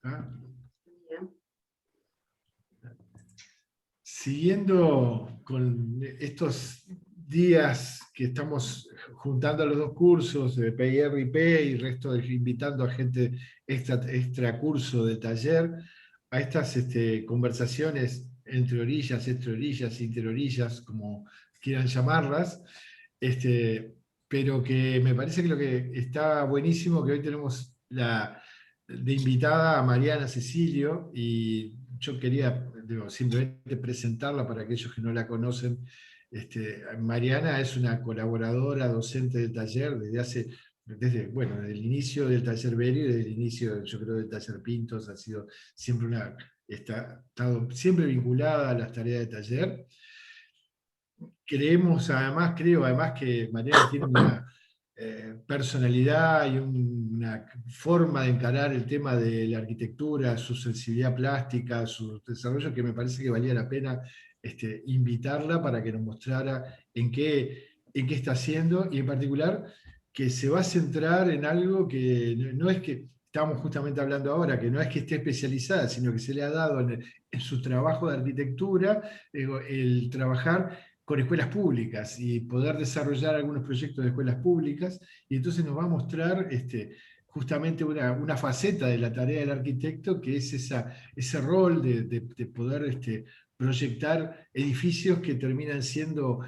Ah, Bien. siguiendo con estos días que estamos juntando los dos cursos de PIR y resto invitando a gente extra curso de taller, a estas conversaciones entre orillas, interorillas, como quieran llamarlas, pero que me parece que lo que está buenísimo, que hoy tenemos de invitada a Mariana Cecilio, y yo quería simplemente presentarla para aquellos que no la conocen. Mariana es una colaboradora docente del taller desde el inicio del taller Beri, desde el inicio, yo creo, del taller Pintos, ha sido siempre estado siempre vinculada a las tareas de taller. Creo además que Mariana tiene una personalidad y una forma de encarar el tema de la arquitectura, su sensibilidad plástica, su desarrollo, que me parece que valía la pena invitarla para que nos mostrara en qué está haciendo, y en particular que se va a centrar en algo que no es que estamos justamente hablando ahora, que no es que esté especializada, sino que se le ha dado en su trabajo de arquitectura el trabajar con escuelas públicas y poder desarrollar algunos proyectos de escuelas públicas, y entonces nos va a mostrar justamente una faceta de la tarea del arquitecto, que es ese rol de poder proyectar edificios que terminan siendo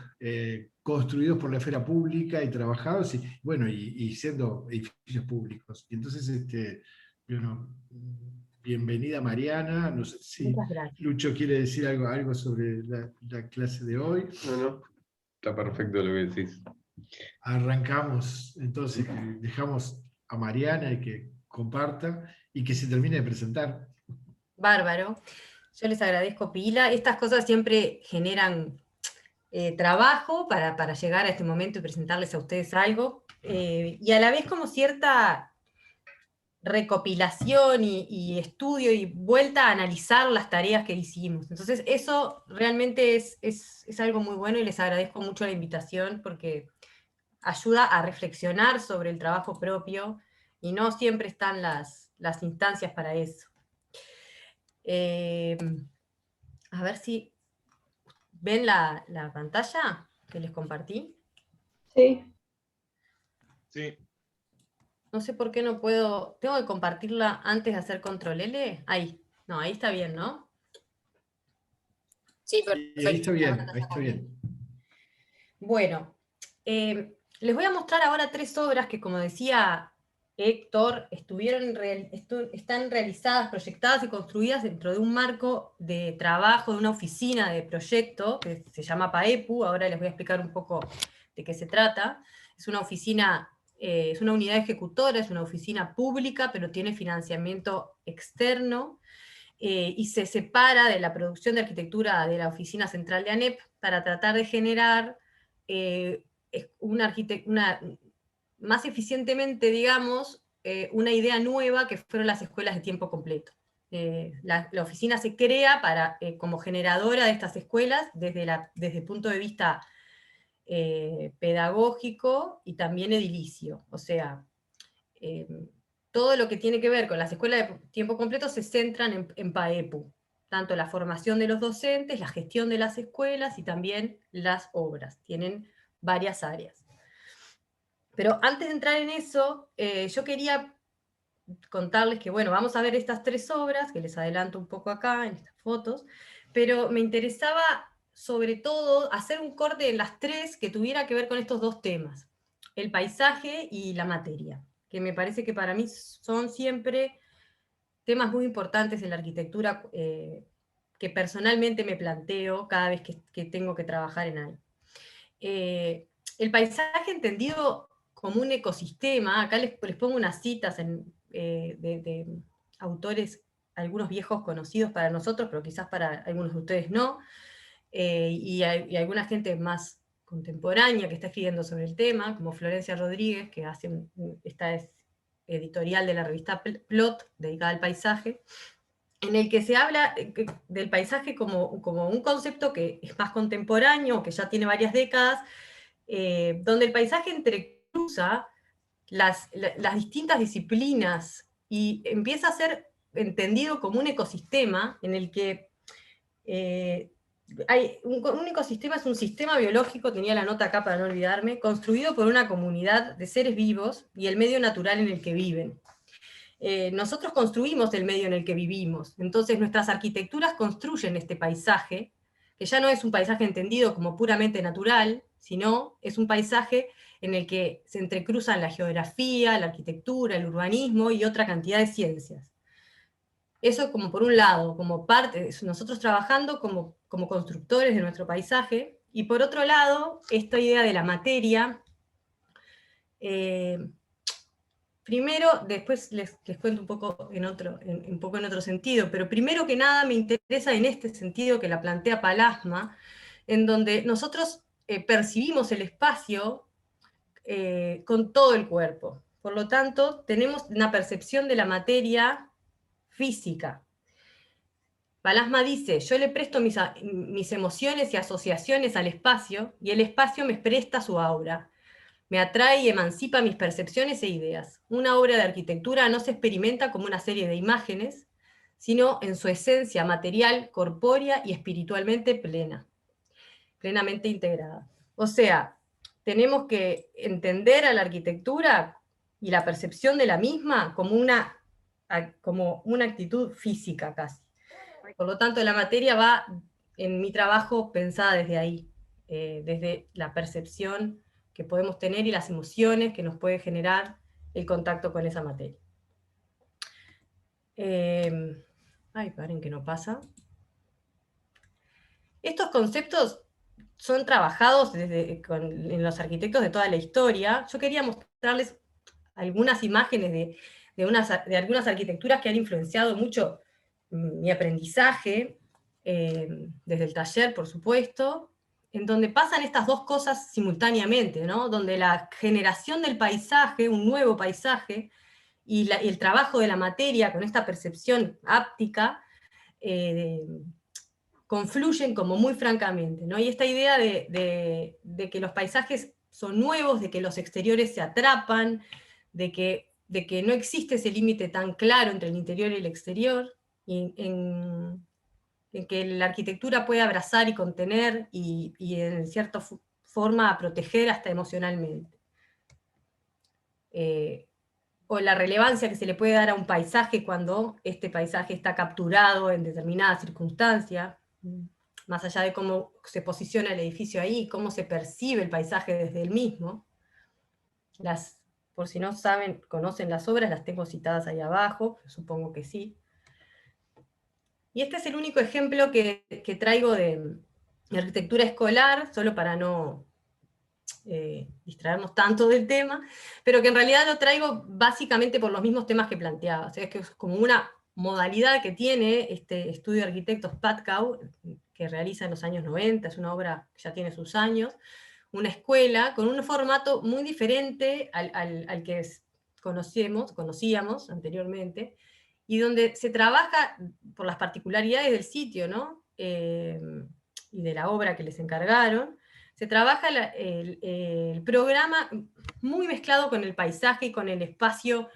construidos por la esfera pública y trabajados, y siendo edificios públicos. Y entonces, bueno, bienvenida Mariana, no sé si Muchas gracias. Lucho quiere decir algo sobre la clase de hoy. No, está perfecto lo que decís. Arrancamos, entonces dejamos a Mariana y que comparta y que se termine de presentar. Bárbaro. Yo les agradezco pila. Estas cosas siempre generan trabajo para llegar a este momento y presentarles a ustedes algo. Y a la vez como cierta recopilación y estudio y vuelta a analizar las tareas que hicimos. Entonces eso realmente es algo muy bueno, y les agradezco mucho la invitación, porque ayuda a reflexionar sobre el trabajo propio, y no siempre están las instancias para eso. A ver si ven la pantalla que les compartí. Sí. Sí. No sé por qué no puedo. ¿Tengo que compartirla antes de hacer control L? Ahí. No, ahí está bien, ¿no? Sí, perfecto. Y ahí está bien, ahí está bien. Bueno, les voy a mostrar ahora 3 obras que, como decía Héctor, están realizadas, proyectadas y construidas dentro de un marco de trabajo, de una oficina de proyecto que se llama PAEPU. Ahora les voy a explicar un poco de qué se trata. Es una oficina, es una unidad ejecutora, es una oficina pública, pero tiene financiamiento externo, y se separa de la producción de arquitectura de la oficina central de ANEP para tratar de generar más eficientemente, digamos, una idea nueva, que fueron las escuelas de tiempo completo. La oficina se crea como generadora de estas escuelas desde el punto de vista pedagógico y también edilicio. O sea, todo lo que tiene que ver con las escuelas de tiempo completo se centran en PAEPU, tanto la formación de los docentes, la gestión de las escuelas y también las obras. Tienen varias áreas. Pero antes de entrar en eso, yo quería contarles que, bueno, vamos a ver estas 3 obras, que les adelanto un poco acá en estas fotos, pero me interesaba sobre todo hacer un corte en las 3 que tuviera que ver con estos 2 temas, el paisaje y la materia, que me parece que para mí son siempre temas muy importantes en la arquitectura, que personalmente me planteo cada vez que tengo que trabajar en algo. El paisaje entendido como un ecosistema, acá les pongo unas citas de autores, algunos viejos conocidos para nosotros, pero quizás para algunos de ustedes no, y alguna gente más contemporánea que está escribiendo sobre el tema, como Florencia Rodríguez, que esta es editorial de la revista Plot, dedicada al paisaje, en el que se habla del paisaje como un concepto que es más contemporáneo, que ya tiene varias décadas, donde el paisaje entrecruza las distintas disciplinas y empieza a ser entendido como un ecosistema en el que un ecosistema es un sistema biológico, tenía la nota acá para no olvidarme, construido por una comunidad de seres vivos y el medio natural en el que viven. Nosotros construimos el medio en el que vivimos, entonces nuestras arquitecturas construyen este paisaje, que ya no es un paisaje entendido como puramente natural, sino es un paisaje en el que se entrecruzan la geografía, la arquitectura, el urbanismo y otra cantidad de ciencias. Eso como por un lado, como parte, nosotros trabajando como constructores de nuestro paisaje, y por otro lado, esta idea de la materia. Primero, después les cuento un poco en otro sentido, pero primero que nada me interesa en este sentido que la plantea Palasma, en donde nosotros percibimos el espacio con todo el cuerpo. Por lo tanto, tenemos una percepción de la materia física. Palasma dice, yo le presto mis emociones y asociaciones al espacio, y el espacio me presta su aura. Me atrae y emancipa mis percepciones e ideas. Una obra de arquitectura no se experimenta como una serie de imágenes, sino en su esencia material, corpórea y espiritualmente plena, plenamente integrada. O sea, tenemos que entender a la arquitectura y la percepción de la misma como una actitud física casi. Por lo tanto, la materia va, en mi trabajo, pensada desde ahí, desde la percepción que podemos tener y las emociones que nos puede generar el contacto con esa materia. Paren que no pasa. Estos conceptos son trabajados en los arquitectos de toda la historia. Yo quería mostrarles algunas imágenes de algunas arquitecturas que han influenciado mucho mi aprendizaje, desde el taller, por supuesto, en donde pasan estas dos cosas simultáneamente, ¿no? Donde la generación del paisaje, un nuevo paisaje, y el trabajo de la materia con esta percepción áptica, confluyen como muy francamente, ¿no? Y esta idea de que los paisajes son nuevos, de que los exteriores se atrapan, de que no existe ese límite tan claro entre el interior y el exterior, y en que la arquitectura puede abrazar y contener y en cierta forma proteger hasta emocionalmente. O la relevancia que se le puede dar a un paisaje cuando este paisaje está capturado en determinada circunstancia, más allá de cómo se posiciona el edificio ahí, cómo se percibe el paisaje desde el mismo. Por si no saben, conocen las obras, las tengo citadas ahí abajo, supongo que sí. Y este es el único ejemplo que traigo de arquitectura escolar, solo para no distraernos tanto del tema, pero que en realidad lo traigo básicamente por los mismos temas que planteaba. O sea, es que es como una modalidad que tiene este estudio de arquitectos Patkau, que realiza en los años 90, es una obra que ya tiene sus años, una escuela con un formato muy diferente al que conocíamos anteriormente, y donde se trabaja por las particularidades del sitio, ¿no? Y de la obra que les encargaron, se trabaja el programa muy mezclado con el paisaje y con el espacio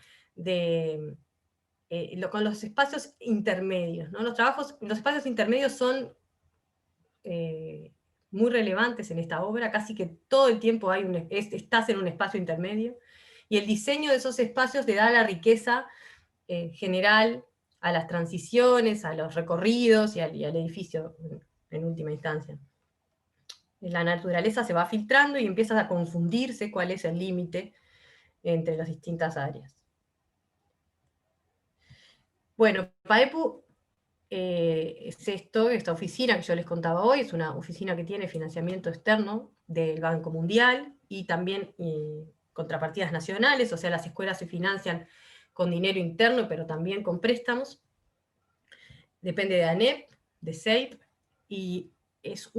con los espacios intermedios, ¿no? Los espacios intermedios son muy relevantes en esta obra, casi que todo el tiempo estás en un espacio intermedio, y el diseño de esos espacios le da la riqueza general a las transiciones, a los recorridos y al edificio en última instancia. La naturaleza se va filtrando y empieza a confundirse cuál es el límite entre las distintas áreas. Bueno, PAEPU es esta oficina que yo les contaba hoy, es una oficina que tiene financiamiento externo del Banco Mundial y también contrapartidas nacionales, o sea, las escuelas se financian con dinero interno, pero también con préstamos. Depende de ANEP, de SEIP, y es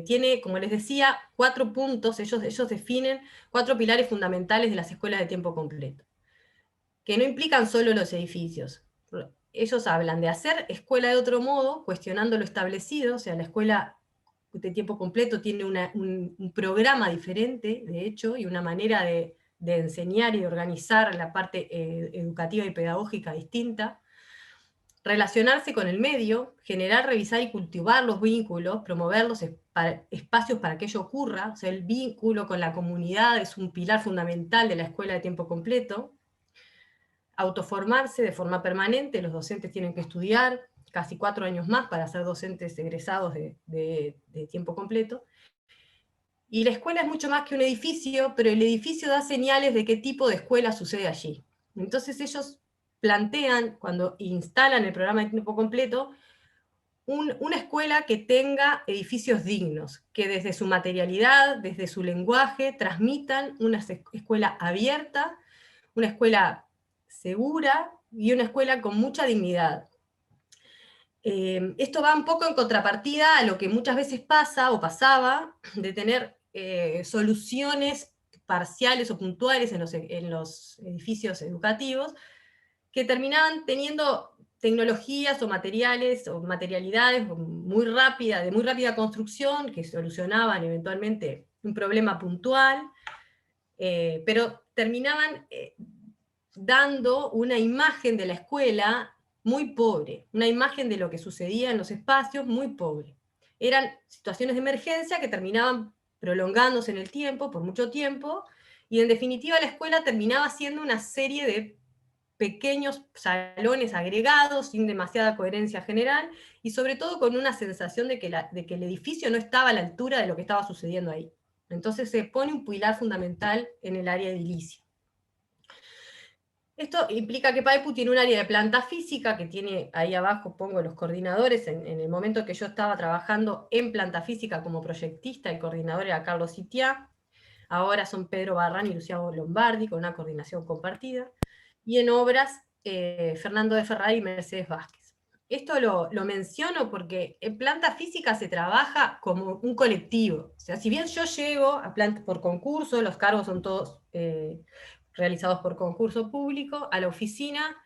tiene, como les decía, 4 puntos, ellos definen 4 pilares fundamentales de las escuelas de tiempo completo, que no implican solo los edificios. Ellos hablan de hacer escuela de otro modo, cuestionando lo establecido, o sea, la escuela de tiempo completo tiene un programa diferente, de hecho, y una manera de de enseñar y de organizar la parte educativa y pedagógica distinta, relacionarse con el medio, generar, revisar y cultivar los vínculos, promover los espacios para que ello ocurra. O sea, el vínculo con la comunidad es un pilar fundamental de la escuela de tiempo completo. Autoformarse de forma permanente, los docentes tienen que estudiar casi 4 años más para ser docentes egresados de tiempo completo. Y la escuela es mucho más que un edificio, pero el edificio da señales de qué tipo de escuela sucede allí. Entonces ellos plantean, cuando instalan el programa de tiempo completo, una escuela que tenga edificios dignos, que desde su materialidad, desde su lenguaje, transmitan una escuela abierta, una escuela segura y una escuela con mucha dignidad. Esto va un poco en contrapartida a lo que muchas veces pasa o pasaba, de tener soluciones parciales o puntuales en los edificios educativos, que terminaban teniendo tecnologías o materiales o materialidades de muy rápida construcción, que solucionaban eventualmente un problema puntual, pero terminaban dando una imagen de la escuela muy pobre, una imagen de lo que sucedía en los espacios muy pobre. Eran situaciones de emergencia que terminaban prolongándose en el tiempo, por mucho tiempo, y en definitiva la escuela terminaba siendo una serie de pequeños salones agregados, sin demasiada coherencia general, y sobre todo con una sensación de que el edificio no estaba a la altura de lo que estaba sucediendo ahí. Entonces se pone un pilar fundamental en el área edilicia. Esto implica que PAEPU tiene un área de planta física, que tiene, ahí abajo pongo los coordinadores, en el momento que yo estaba trabajando en planta física como proyectista, el coordinador era Carlos Itiá, ahora son Pedro Barrán y Luciano Lombardi, con una coordinación compartida, y en obras, Fernando de Ferrari y Mercedes Vázquez. Esto lo menciono porque en planta física se trabaja como un colectivo. O sea, si bien yo llego a planta por concurso, los cargos son todos realizados por concurso público, a la oficina,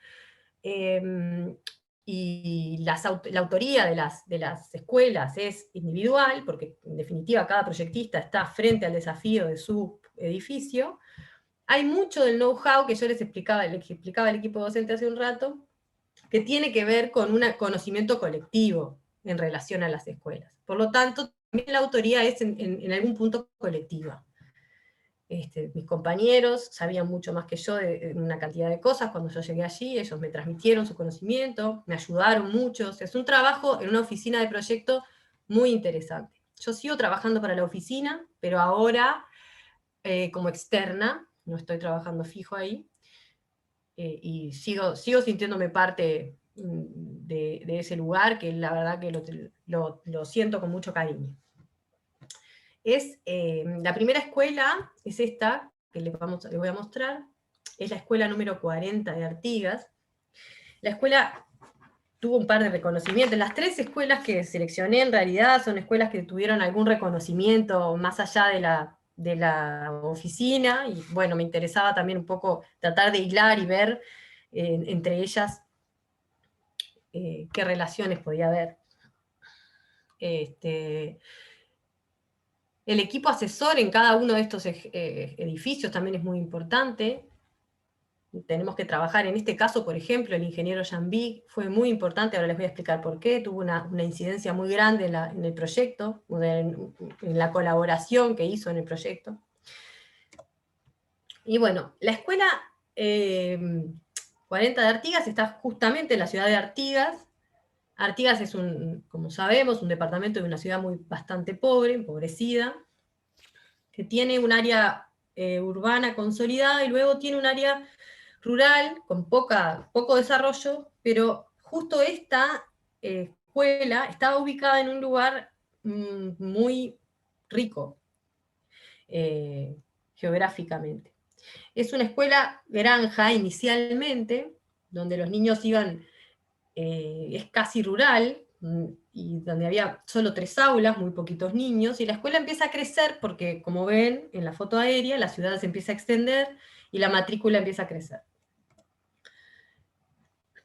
y la autoría de las escuelas es individual, porque en definitiva cada proyectista está frente al desafío de su edificio. Hay mucho del know-how que yo les explicaba al equipo docente hace un rato, que tiene que ver con un conocimiento colectivo en relación a las escuelas. Por lo tanto, también la autoría es en algún punto colectiva. Mis compañeros sabían mucho más que yo de una cantidad de cosas cuando yo llegué allí, ellos me transmitieron su conocimiento, me ayudaron mucho, o sea, es un trabajo en una oficina de proyecto muy interesante. Yo sigo trabajando para la oficina, pero ahora como externa, no estoy trabajando fijo ahí, y sigo sintiéndome parte de ese lugar, que la verdad que lo siento con mucho cariño. La primera escuela es esta, que les voy a mostrar, es la escuela número 40 de Artigas. La escuela tuvo un par de reconocimientos. Las 3 escuelas que seleccioné en realidad son escuelas que tuvieron algún reconocimiento más allá de la oficina, y bueno, me interesaba también un poco tratar de hilar y ver entre ellas qué relaciones podía haber. El equipo asesor en cada uno de estos edificios también es muy importante. Tenemos que trabajar, en este caso, por ejemplo, el ingeniero Jambi fue muy importante, ahora les voy a explicar por qué, tuvo una incidencia muy grande en el proyecto, en la colaboración que hizo en el proyecto. Y bueno, la escuela 40 de Artigas está justamente en la ciudad de Artigas. Artigas es, como sabemos, un departamento de una ciudad bastante pobre, empobrecida, que tiene un área urbana consolidada y luego tiene un área rural con poco desarrollo, pero justo esta escuela estaba ubicada en un lugar muy rico geográficamente. Es una escuela granja inicialmente, donde los niños iban, es casi rural, y donde había solo 3 aulas, muy poquitos niños, y la escuela empieza a crecer porque, como ven en la foto aérea, la ciudad se empieza a extender y la matrícula empieza a crecer.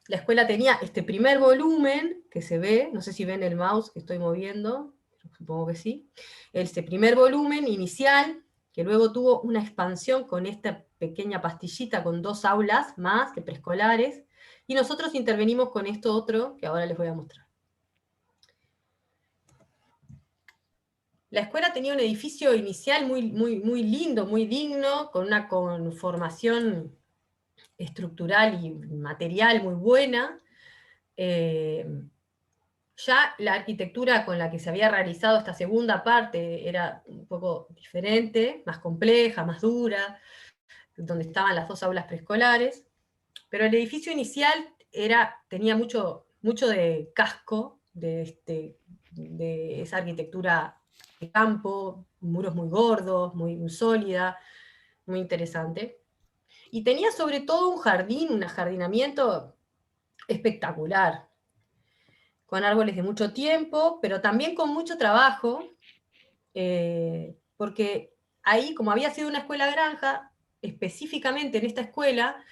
La escuela tenía este primer volumen que se ve, no sé si ven el mouse que estoy moviendo, supongo que sí, este primer volumen inicial, que luego tuvo una expansión con esta pequeña pastillita con 2 aulas más que preescolares, y nosotros intervenimos con esto otro que ahora les voy a mostrar. La escuela tenía un edificio inicial muy lindo, muy digno, con una conformación estructural y material muy buena. Ya la arquitectura con la que se había realizado esta segunda parte era un poco diferente, más compleja, más dura, donde estaban las 2 aulas preescolares, pero el edificio inicial tenía mucho de casco, de esa arquitectura de campo, muros muy gordos, muy sólida, muy interesante. Y tenía sobre todo un jardín, un ajardinamiento espectacular, con árboles de mucho tiempo, pero también con mucho trabajo, porque ahí, como había sido una escuela granja, específicamente en esta escuela,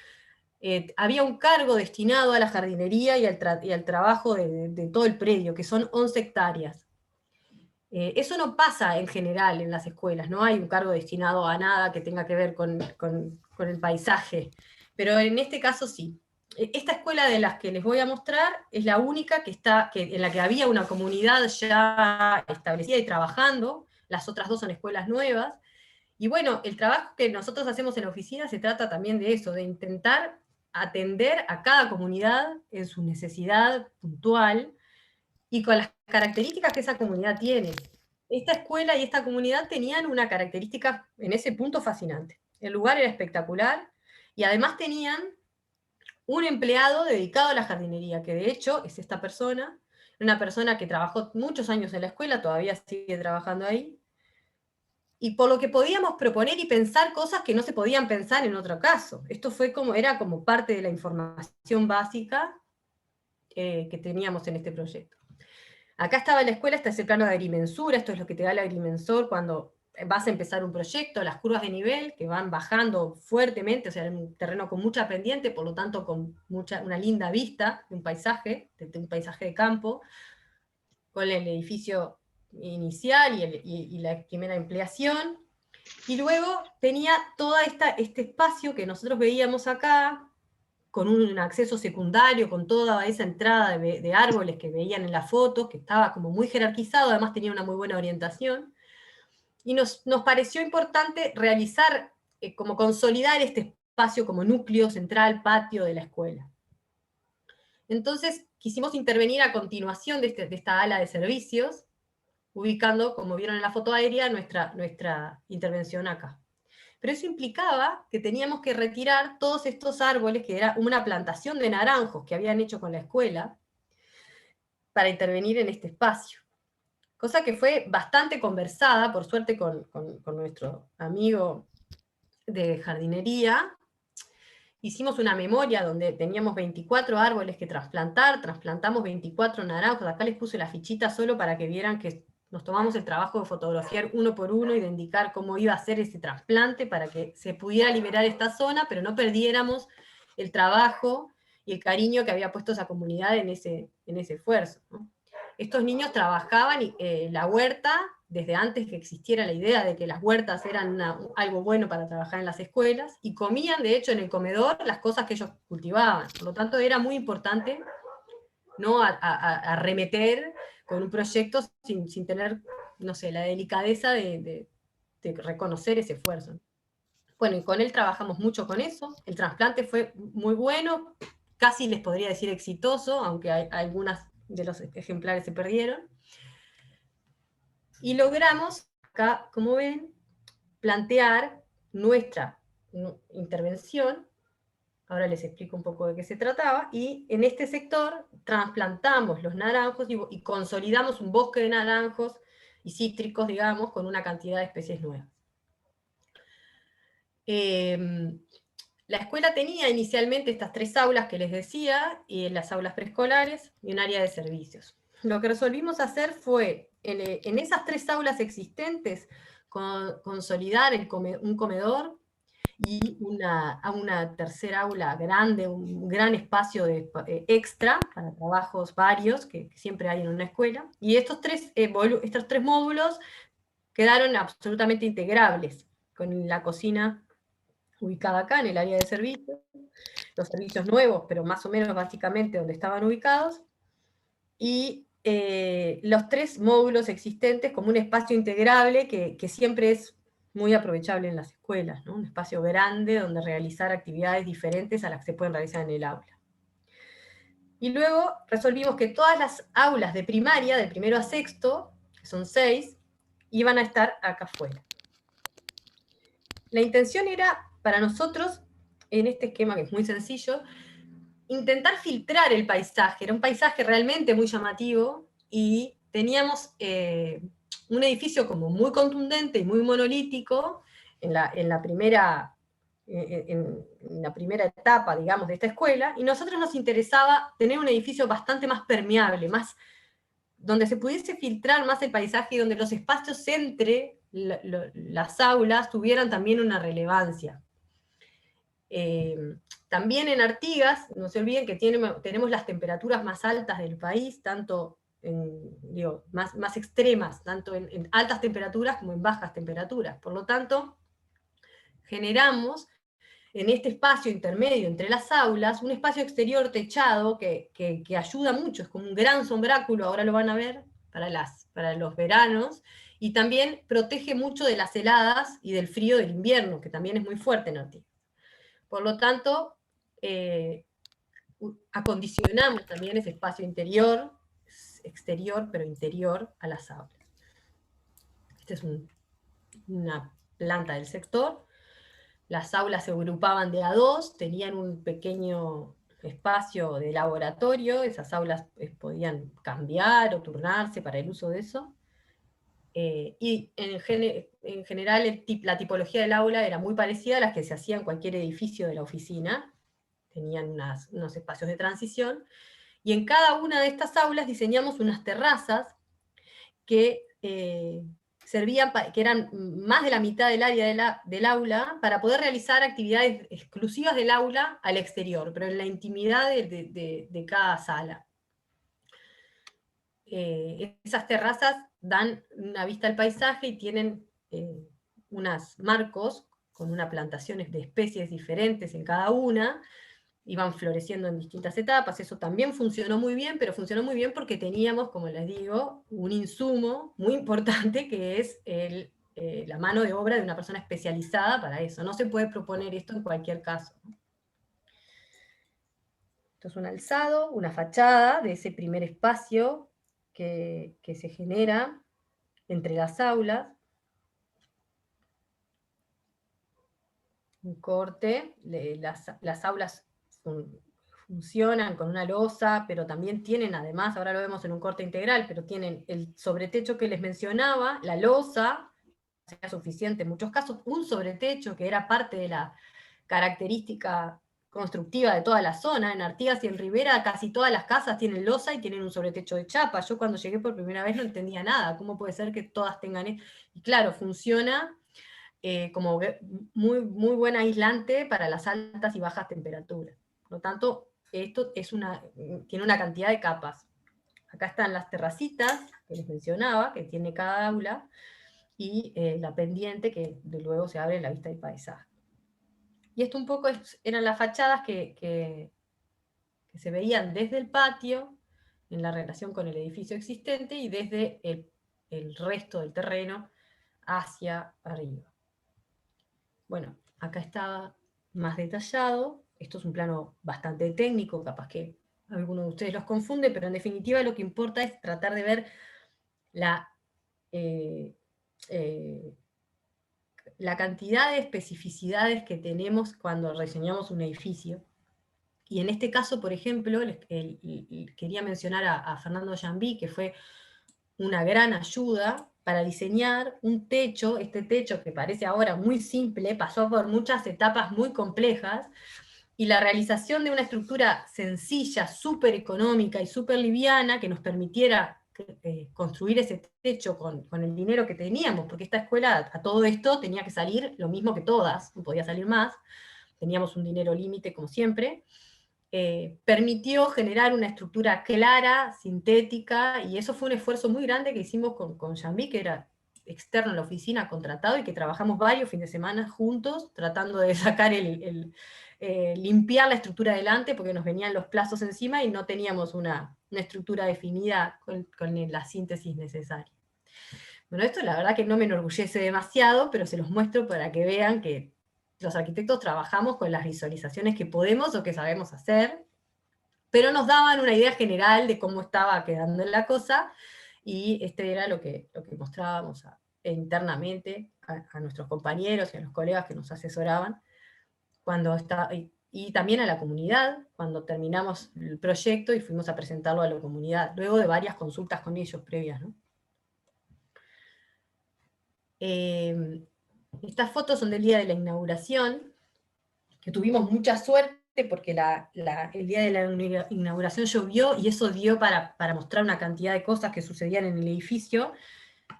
había un cargo destinado a la jardinería y al trabajo de todo el predio, que son 11 hectáreas. Eso no pasa en general en las escuelas, no hay un cargo destinado a nada que tenga que ver con el paisaje, pero en este caso sí. Esta escuela de las que les voy a mostrar es la única en la que había una comunidad ya establecida y trabajando, las otras 2 son escuelas nuevas, y bueno, el trabajo que nosotros hacemos en la oficina se trata también de eso, de intentar atender a cada comunidad en su necesidad puntual, y con las características que esa comunidad tiene. Esta escuela y esta comunidad tenían una característica en ese punto fascinante. El lugar era espectacular, y además tenían un empleado dedicado a la jardinería, que de hecho es esta persona, una persona que trabajó muchos años en la escuela, todavía sigue trabajando ahí, y por lo que podíamos proponer y pensar cosas que no se podían pensar en otro caso. Esto era como parte de la información básica que teníamos en este proyecto. Acá estaba la escuela, este es el plano de agrimensura, esto es lo que te da el agrimensor cuando vas a empezar un proyecto, las curvas de nivel que van bajando fuertemente, o sea, un terreno con mucha pendiente, por lo tanto con una linda vista de un paisaje de campo, con el edificio inicial y la primera ampliación, y luego tenía todo este espacio que nosotros veíamos acá, con un acceso secundario, con toda esa entrada de árboles que veían en las fotos, que estaba como muy jerarquizado, además tenía una muy buena orientación, y nos pareció importante realizar, como consolidar este espacio como núcleo central, patio de la escuela. Entonces quisimos intervenir a continuación de esta ala de servicios, ubicando, como vieron en la foto aérea, nuestra intervención acá. Pero eso implicaba que teníamos que retirar todos estos árboles, que era una plantación de naranjos que habían hecho con la escuela, para intervenir en este espacio. Cosa que fue bastante conversada, por suerte, con nuestro amigo de jardinería. Hicimos una memoria donde teníamos 24 árboles que trasplantar, trasplantamos 24 naranjos, acá les puse la fichita solo para que vieran que nos tomamos el trabajo de fotografiar uno por uno y de indicar cómo iba a ser ese trasplante para que se pudiera liberar esta zona, pero no perdiéramos el trabajo y el cariño que había puesto esa comunidad en ese esfuerzo, ¿no? Estos niños trabajaban la huerta desde antes que existiera la idea de que las huertas eran algo bueno para trabajar en las escuelas, y comían, de hecho, en el comedor las cosas que ellos cultivaban. Por lo tanto, era muy importante no arremeter con un proyecto sin tener, no sé, la delicadeza de reconocer ese esfuerzo. Bueno, y con él trabajamos mucho con eso. El trasplante fue muy bueno, casi les podría decir exitoso, aunque algunas de los ejemplares se perdieron. Y logramos, acá, como ven, plantear nuestra intervención. Ahora les explico un poco de qué se trataba, y en este sector trasplantamos los naranjos y consolidamos un bosque de naranjos y cítricos, digamos, con una cantidad de especies nuevas. La escuela tenía inicialmente estas 3 aulas que les decía, y las aulas preescolares, y un área de servicios. Lo que resolvimos hacer fue, en esas 3 aulas existentes, consolidar un comedor, y una tercera aula grande, un gran espacio extra para trabajos varios que siempre hay en una escuela, y estos 3 módulos quedaron absolutamente integrables. con la cocina ubicada acá en el área de servicios, los servicios nuevos, pero más o menos básicamente donde estaban ubicados, y los 3 módulos existentes como un espacio integrable que siempre es muy aprovechable en las escuelas, ¿no? Un espacio grande donde realizar actividades diferentes a las que se pueden realizar en el aula. Y luego resolvimos que todas las aulas de primaria, de primero a sexto, que son 6, iban a estar acá afuera. La intención era, para nosotros, en este esquema que es muy sencillo, intentar filtrar el paisaje. Era un paisaje realmente muy llamativo y teníamos un edificio como muy contundente y muy monolítico en la primera etapa, digamos, de esta escuela, y a nosotros nos interesaba tener un edificio bastante más permeable, donde se pudiese filtrar más el paisaje y donde los espacios entre las aulas tuvieran también una relevancia. También en Artigas, no se olviden que tenemos las temperaturas más altas del país, tanto más extremas, tanto en altas temperaturas como en bajas temperaturas. Por lo tanto, generamos en este espacio intermedio entre las aulas un espacio exterior techado que ayuda mucho, es como un gran sombráculo, ahora lo van a ver, para los veranos, y también protege mucho de las heladas y del frío del invierno, que también es muy fuerte en Artigas. Por lo tanto, acondicionamos también ese espacio exterior, pero interior a las aulas. Esta es una planta del sector. Las aulas se agrupaban de a 2, tenían un pequeño espacio de laboratorio, esas aulas podían cambiar o turnarse para el uso de eso. Y en general la tipología del aula era muy parecida a las que se hacía en cualquier edificio de la oficina, tenían unos espacios de transición, y en cada una de estas aulas diseñamos unas terrazas que servían, que eran más de la mitad del área del aula, para poder realizar actividades exclusivas del aula al exterior, pero en la intimidad de cada sala. Esas terrazas dan una vista al paisaje y tienen unos marcos con unas plantaciones de especies diferentes en cada una, y van floreciendo en distintas etapas. Eso también funcionó muy bien, pero funcionó muy bien porque teníamos, como les digo, un insumo muy importante que es la mano de obra de una persona especializada para eso. No se puede proponer esto en cualquier caso. Esto es un alzado, una fachada de ese primer espacio que se genera entre las aulas. Un corte, las aulas funcionan con una losa, pero también tienen, además, ahora lo vemos en un corte integral, pero tienen el sobretecho que les mencionaba, la losa, sea suficiente en muchos casos, un sobretecho que era parte de la característica constructiva de toda la zona. En Artigas y en Rivera casi todas las casas tienen losa y tienen un sobretecho de chapa. Yo cuando llegué por primera vez no entendía nada, ¿cómo puede ser que todas tengan eso? Y claro, funciona como muy, muy buen aislante para las altas y bajas temperaturas. Por lo tanto, esto tiene una cantidad de capas. Acá están las terracitas que les mencionaba, que tiene cada aula, y la pendiente que de luego se abre en la vista del paisaje. Y esto un poco eran las fachadas que se veían desde el patio, en la relación con el edificio existente, y desde el resto del terreno hacia arriba. Bueno, acá está más detallado. Esto es un plano bastante técnico, capaz que alguno de ustedes los confunde, pero en definitiva lo que importa es tratar de ver la cantidad de especificidades que tenemos cuando diseñamos un edificio. Y en este caso, por ejemplo, quería mencionar a Fernando Jambí, que fue una gran ayuda para diseñar un techo. Este techo, que parece ahora muy simple, pasó por muchas etapas muy complejas, y la realización de una estructura sencilla, súper económica y súper liviana, que nos permitiera construir ese techo con el dinero que teníamos, porque esta escuela a todo esto tenía que salir lo mismo que todas, no podía salir más, teníamos un dinero límite como siempre. Permitió generar una estructura clara, sintética, y eso fue un esfuerzo muy grande que hicimos con Jambí, que era externo a la oficina, contratado, y que trabajamos varios fines de semana juntos, tratando de sacar limpiar la estructura adelante, porque nos venían los plazos encima y no teníamos una estructura definida con la síntesis necesaria. Bueno, esto la verdad que no me enorgullece demasiado, pero se los muestro para que vean que los arquitectos trabajamos con las visualizaciones que podemos o que sabemos hacer, pero nos daban una idea general de cómo estaba quedando la cosa, y este era lo que mostrábamos internamente a nuestros compañeros y a los colegas que nos asesoraban, y también a la comunidad, cuando terminamos el proyecto y fuimos a presentarlo a la comunidad, luego de varias consultas con ellos previas, ¿no? Estas fotos son del día de la inauguración, que tuvimos mucha suerte porque el día de la inauguración llovió, y eso dio para mostrar una cantidad de cosas que sucedían en el edificio,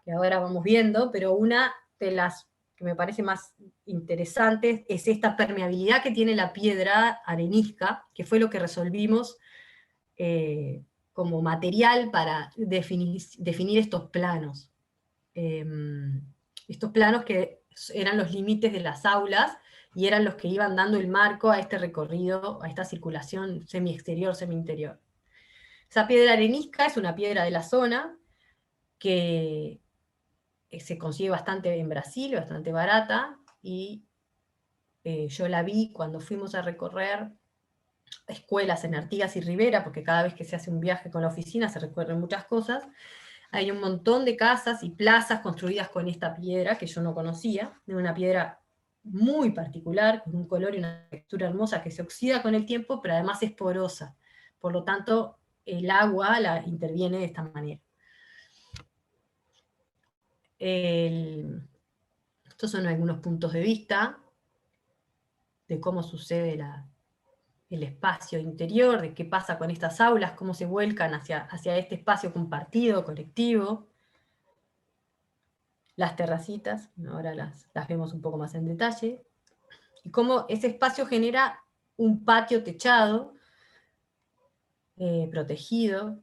que ahora vamos viendo, pero una de las que me parece más interesantes es esta permeabilidad que tiene la piedra arenisca, que fue lo que resolvimos como material para definir estos planos. Estos planos que eran los límites de las aulas, y eran los que iban dando el marco a este recorrido, a esta circulación semi-exterior, semi-interior. Esa piedra arenisca es una piedra de la zona, que se consigue bastante en Brasil, bastante barata, y yo la vi cuando fuimos a recorrer escuelas en Artigas y Rivera, porque cada vez que se hace un viaje con la oficina se recorren muchas cosas. Hay un montón de casas y plazas construidas con esta piedra, que yo no conocía, de una piedra muy particular, con un color y una textura hermosa, que se oxida con el tiempo, pero además es porosa. Por lo tanto, el agua la interviene de esta manera. Estos son algunos puntos de vista de cómo sucede el espacio interior, de qué pasa con estas aulas, cómo se vuelcan hacia este espacio compartido, colectivo. Las terracitas, ahora las vemos un poco más en detalle, y cómo ese espacio genera un patio techado, protegido,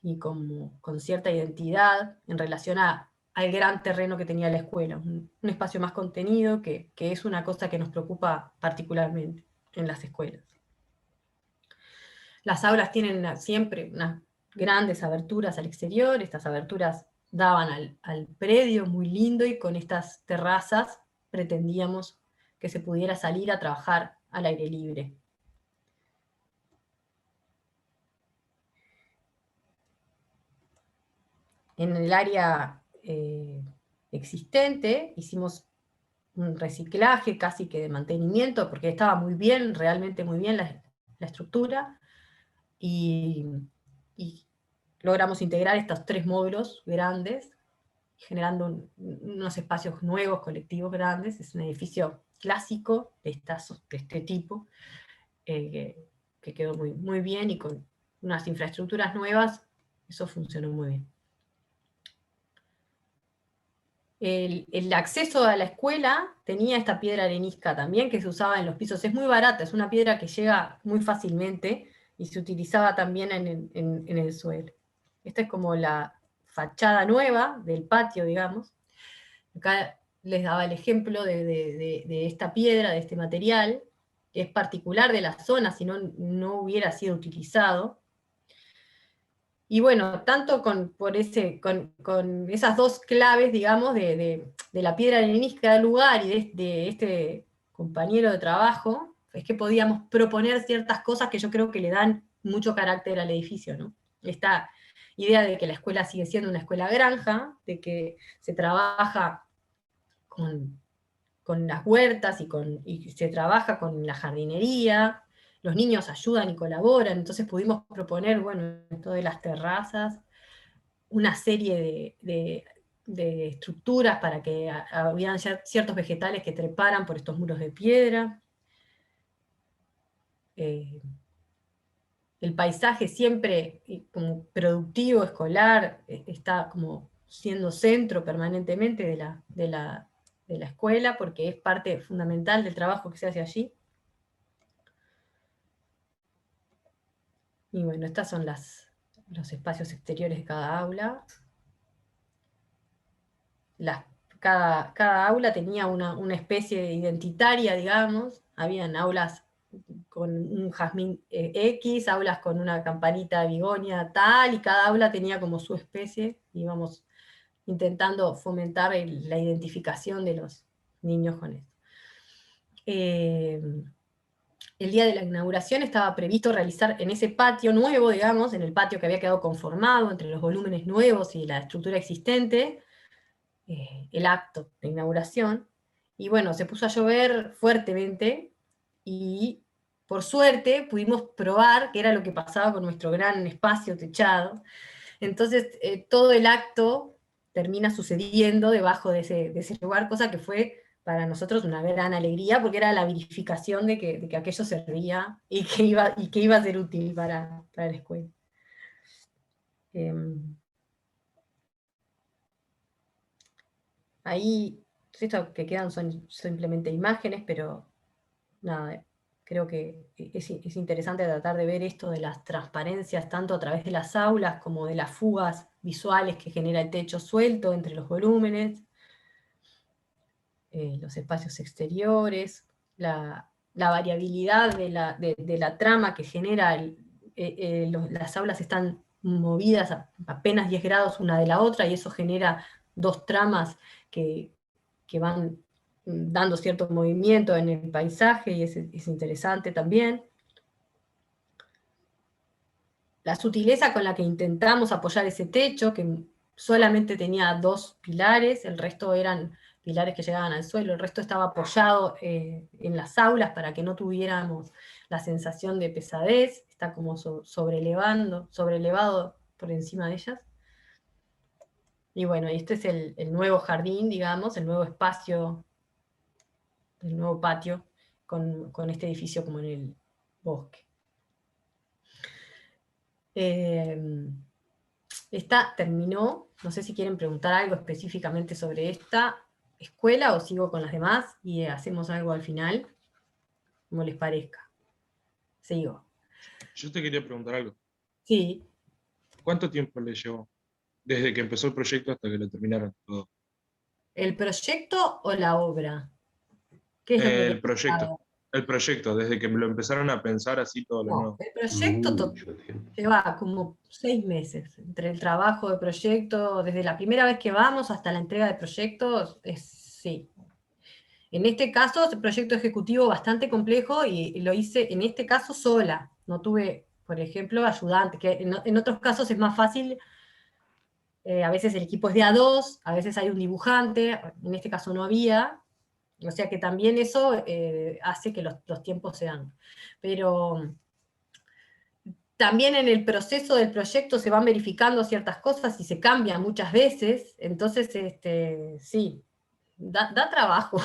y con cierta identidad en relación al gran terreno que tenía la escuela, un espacio más contenido, que es una cosa que nos preocupa particularmente en las escuelas. Las aulas tienen siempre unas grandes aberturas al exterior, estas aberturas daban al predio muy lindo, y con estas terrazas pretendíamos que se pudiera salir a trabajar al aire libre. En el área existente hicimos un reciclaje casi que de mantenimiento, porque estaba muy bien, realmente muy bien la estructura, y logramos integrar estos 3 módulos grandes, generando unos espacios nuevos, colectivos grandes. Es un edificio clásico de este tipo, que quedó muy, muy bien, y con unas infraestructuras nuevas, eso funcionó muy bien. El acceso a la escuela tenía esta piedra arenisca también, que se usaba en los pisos. Es muy barata, es una piedra que llega muy fácilmente, y se utilizaba también en el suelo. Esta es como la fachada nueva del patio, digamos. Acá les daba el ejemplo de esta piedra, de este material, que es particular de la zona, si no hubiera sido utilizado. Y bueno, tanto con esas 2 claves, digamos, de la piedra arenisca del lugar y de este compañero de trabajo, es que podíamos proponer ciertas cosas que yo creo que le dan mucho carácter al edificio, ¿no? Esta idea de que la escuela sigue siendo una escuela granja, de que se trabaja con las huertas, y se trabaja con la jardinería, los niños ayudan y colaboran. Entonces pudimos proponer, bueno, esto de las terrazas, una serie de estructuras para que hubieran ciertos vegetales que treparan por estos muros de piedra. El paisaje siempre como productivo, escolar, está como siendo centro permanentemente de la escuela, porque es parte fundamental del trabajo que se hace allí. Y bueno, estos son los espacios exteriores de cada aula. cada aula tenía una especie identitaria, digamos. Habían aulas con un jazmín X, aulas con una campanita de bigonia tal, y cada aula tenía como su especie, y íbamos intentando fomentar la identificación de los niños con esto. El día de la inauguración estaba previsto realizar en ese patio nuevo, digamos, en el patio que había quedado conformado entre los volúmenes nuevos y la estructura existente, el acto de inauguración. Y bueno, se puso a llover fuertemente y por suerte pudimos probar qué era lo que pasaba con nuestro gran espacio techado. Entonces todo el acto termina sucediendo debajo de ese lugar, cosa que fue para nosotros una gran alegría, porque era la verificación de que aquello servía y que iba a ser útil para la escuela. Ahí, esto que quedan son simplemente imágenes, pero nada, creo que es interesante tratar de ver esto de las transparencias, tanto a través de las aulas como de las fugas visuales que genera el techo suelto entre los volúmenes, los espacios exteriores, la variabilidad de la trama que genera, las aulas están movidas a apenas 10 grados una de la otra, y eso genera dos tramas que van dando cierto movimiento en el paisaje, y es interesante también. La sutileza con la que intentamos apoyar ese techo, que solamente tenía 2 pilares, el resto eran pilares que llegaban al suelo, el resto estaba apoyado en las aulas para que no tuviéramos la sensación de pesadez, está como sobrelevado por encima de ellas. Y bueno, este es el nuevo jardín, digamos, el nuevo espacio, el nuevo patio, con este edificio como en el bosque. Esta terminó, no sé si quieren preguntar algo específicamente sobre esta escuela o sigo con las demás y hacemos algo al final, como les parezca. Sigo. Yo te quería preguntar algo. Sí. ¿Cuánto tiempo le llevó desde que empezó el proyecto hasta que lo terminaron todo? ¿El proyecto o la obra? ¿Qué es lo que El proyecto, desde que lo empezaron a pensar así todo lo No, nuevo. el proyecto lleva como 6 meses, entre el trabajo de proyecto, desde la primera vez que vamos hasta la entrega de proyectos, sí. En este caso, es un proyecto ejecutivo bastante complejo y lo hice en este caso sola. No tuve, por ejemplo, ayudante, que en otros casos es más fácil. A veces el equipo es de A2, a veces hay un dibujante, en este caso no había. O sea que también eso hace que los tiempos sean. Pero también en el proceso del proyecto se van verificando ciertas cosas y se cambian muchas veces. Entonces, sí, da trabajo.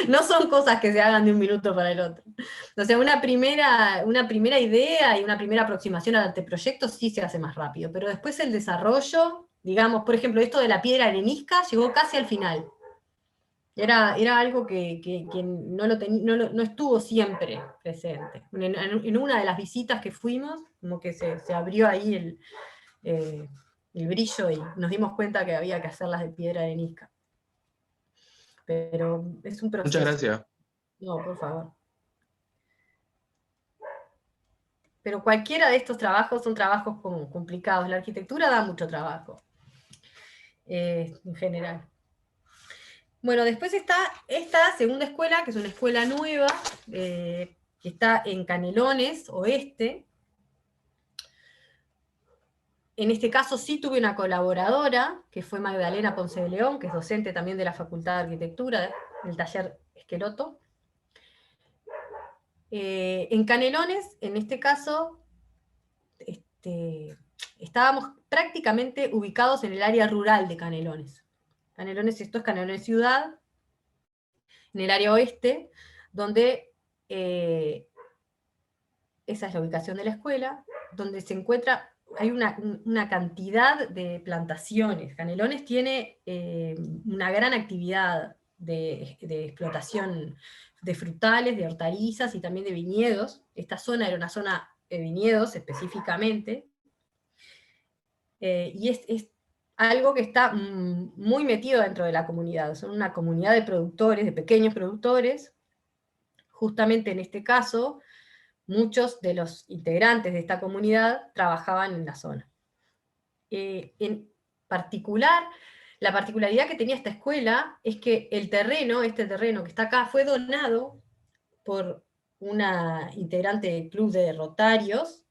No son cosas que se hagan de un minuto para el otro. O sea, una primera idea y una primera aproximación al anteproyecto sí se hace más rápido, pero después el desarrollo, digamos, por ejemplo, esto de la piedra arenisca llegó casi al final. Era algo que no estuvo siempre presente. En una de las visitas que fuimos, como que se abrió ahí el brillo y nos dimos cuenta que había que hacerlas de piedra arenisca. Pero es un proceso. Muchas gracias. No, por favor. Pero cualquiera de estos trabajos son trabajos como complicados. La arquitectura da mucho trabajo, en general. Bueno, después está esta segunda escuela, que es una escuela nueva, que está en Canelones, oeste. En este caso sí tuve una colaboradora, que fue Magdalena Ponce de León, que es docente también de la Facultad de Arquitectura, del taller Esqueloto. En Canelones, en este caso, estábamos prácticamente ubicados en el área rural de Canelones. Esto es Canelones ciudad, en el área oeste, donde esa es la ubicación de la escuela, donde se encuentra, hay una cantidad de plantaciones. Canelones tiene una gran actividad de explotación de frutales, de hortalizas y también de viñedos. Esta zona era una zona de viñedos específicamente, y algo que está muy metido dentro de la comunidad. Son una comunidad de productores, de pequeños productores. Justamente en este caso, muchos de los integrantes de esta comunidad trabajaban en la zona. En particular, la particularidad que tenía esta escuela es que el terreno, este terreno que está acá, fue donado por una integrante del club de Rotarios,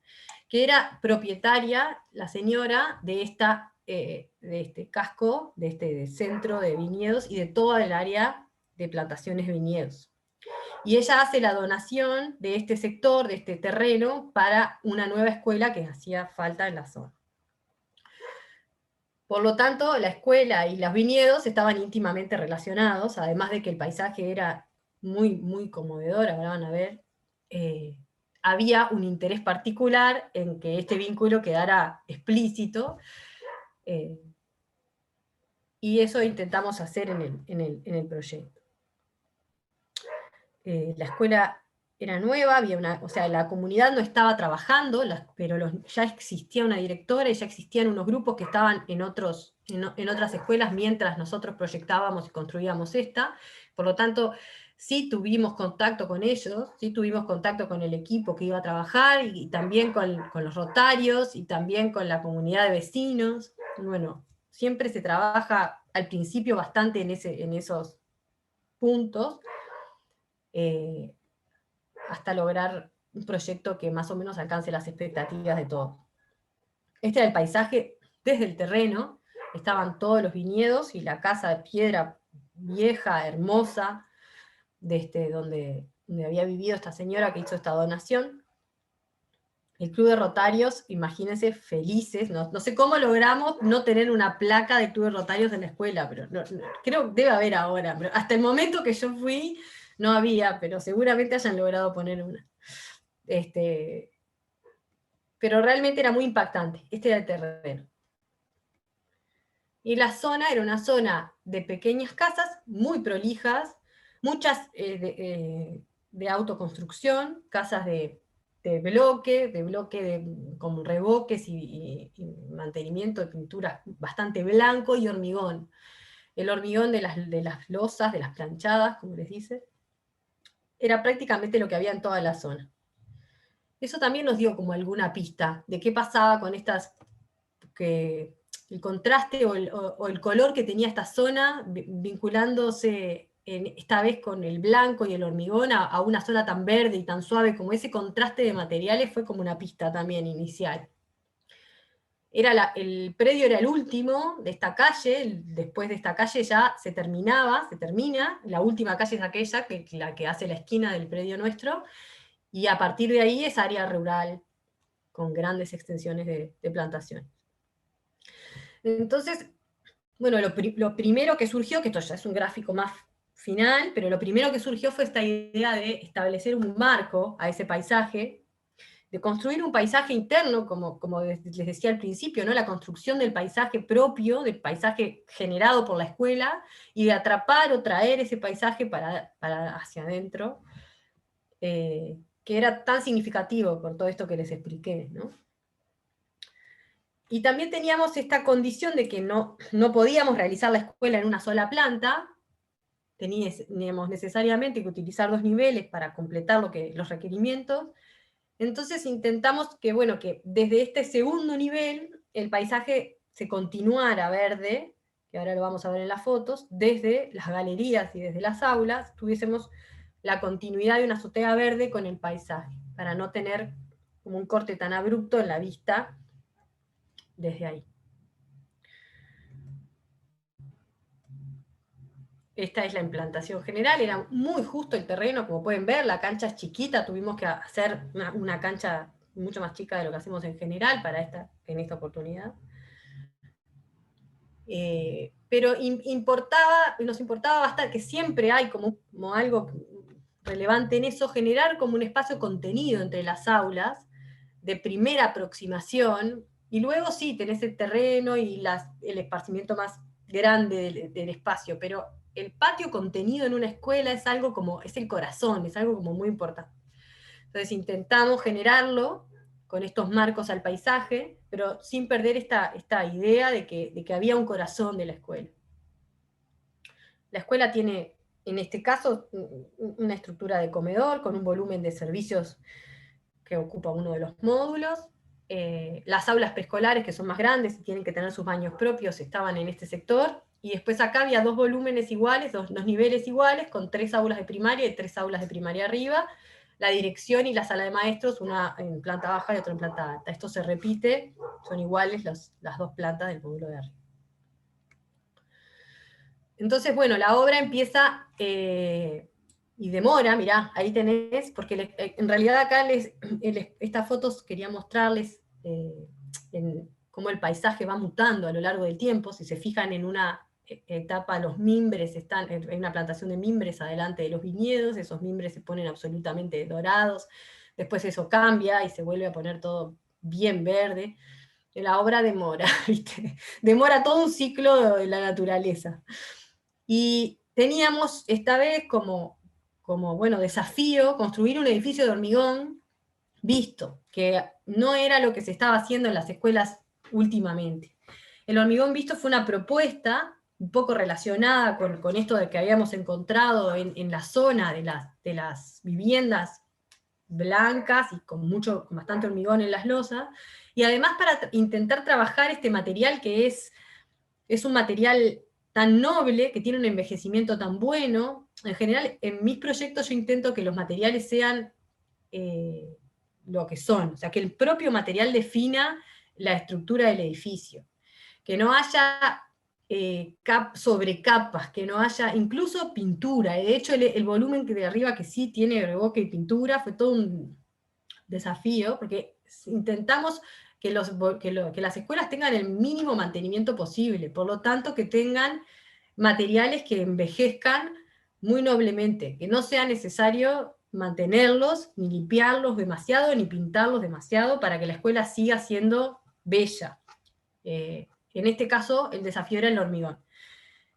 que era propietaria, la señora, de este casco, de este centro de viñedos y de toda el área de plantaciones de viñedos. Y ella hace la donación de este sector, de este terreno, para una nueva escuela que hacía falta en la zona. Por lo tanto, la escuela y los viñedos estaban íntimamente relacionados, además de que el paisaje era muy, muy conmovedor, ahora van a ver. Había un interés particular en que este vínculo quedara explícito, y eso intentamos hacer en el proyecto. La escuela era nueva, o sea, la comunidad no estaba trabajando, pero ya existía una directora y ya existían unos grupos que estaban en otras escuelas mientras nosotros proyectábamos y construíamos esta. Por lo tanto, sí tuvimos contacto con ellos, sí tuvimos contacto con el equipo que iba a trabajar, y también con los rotarios, y también con la comunidad de vecinos. Bueno, siempre se trabaja al principio bastante en esos puntos, hasta lograr un proyecto que más o menos alcance las expectativas de todos. Este era el paisaje desde el terreno, estaban todos los viñedos y la casa de piedra vieja, hermosa, donde había vivido esta señora que hizo esta donación. El Club de Rotarios, imagínense, felices, no sé cómo logramos no tener una placa de Club de Rotarios en la escuela, pero creo que debe haber ahora, pero hasta el momento que yo fui no había, pero seguramente hayan logrado poner una. Pero realmente era muy impactante, este era el terreno. Y la zona era una zona de pequeñas casas, muy prolijas, muchas de autoconstrucción, casas de bloque con revoques y mantenimiento de pinturas bastante blanco y hormigón. El hormigón de las losas, de las planchadas, como les dice, era prácticamente lo que había en toda la zona. Eso también nos dio como alguna pista de qué pasaba con estas, que el contraste o el color que tenía esta zona, vinculándose esta vez con el blanco y el hormigón a una zona tan verde y tan suave, como ese contraste de materiales fue como una pista también inicial. El predio era el último de esta calle, después de esta calle ya se termina, la última calle es aquella, la que hace la esquina del predio nuestro, y a partir de ahí es área rural, con grandes extensiones de plantaciones. Entonces, bueno, lo primero que surgió, que esto ya es un gráfico más final, pero lo primero que surgió fue esta idea de establecer un marco a ese paisaje, de construir un paisaje interno, como les decía al principio, ¿no? La construcción del paisaje propio, del paisaje generado por la escuela, y de atrapar o traer ese paisaje para hacia adentro, que era tan significativo por todo esto que les expliqué, ¿no? Y también teníamos esta condición de que no podíamos realizar la escuela en una sola planta, teníamos necesariamente que utilizar 2 niveles para completar los requerimientos. Entonces intentamos que desde este segundo nivel el paisaje se continuara verde, que ahora lo vamos a ver en las fotos, desde las galerías y desde las aulas, tuviésemos la continuidad de una azotea verde con el paisaje, para no tener como un corte tan abrupto en la vista desde ahí. Esta es la implantación general, era muy justo el terreno, como pueden ver, la cancha es chiquita, tuvimos que hacer una cancha mucho más chica de lo que hacemos en general en esta oportunidad. Pero nos importaba bastante, que siempre hay como algo relevante en eso, generar como un espacio contenido entre las aulas, de primera aproximación, y luego sí, tenés el terreno y el esparcimiento más grande del espacio, pero el patio contenido en una escuela es el corazón, es algo como muy importante. Entonces intentamos generarlo con estos marcos al paisaje, pero sin perder esta idea de que había un corazón de la escuela. La escuela tiene, en este caso, una estructura de comedor con un volumen de servicios que ocupa uno de los módulos. Las aulas preescolares, que son más grandes y tienen que tener sus baños propios, estaban en este sector. Y después acá había dos volúmenes iguales, dos niveles iguales, con 3 aulas de primaria y 3 aulas de primaria arriba. La dirección y la sala de maestros, una en planta baja y otra en planta alta. Esto se repite, son iguales las dos plantas del módulo de arriba. Entonces, bueno, la obra empieza y demora, mirá, ahí tenés, porque en realidad acá estas fotos quería mostrarles cómo el paisaje va mutando a lo largo del tiempo. Si se fijan en una etapa, los mimbres hay una plantación de mimbres adelante de los viñedos, esos mimbres se ponen absolutamente dorados, después eso cambia y se vuelve a poner todo bien verde. La obra demora, ¿viste? Demora todo un ciclo de la naturaleza. Y teníamos esta vez como bueno, desafío construir un edificio de hormigón visto, que no era lo que se estaba haciendo en las escuelas últimamente. El hormigón visto fue una propuesta un poco relacionada con esto de que habíamos encontrado en la zona de las viviendas blancas y con bastante hormigón en las losas, y además para intentar trabajar este material que es un material tan noble, que tiene un envejecimiento tan bueno. En general, en mis proyectos yo intento que los materiales sean lo que son, o sea, que el propio material defina la estructura del edificio, que no haya sobrecapas, que no haya incluso pintura. De hecho, el volumen de arriba que sí tiene revoque y pintura fue todo un desafío, porque intentamos que las escuelas tengan el mínimo mantenimiento posible, por lo tanto que tengan materiales que envejezcan muy noblemente, que no sea necesario mantenerlos, ni limpiarlos demasiado, ni pintarlos demasiado, para que la escuela siga siendo bella. En este caso, el desafío era el hormigón.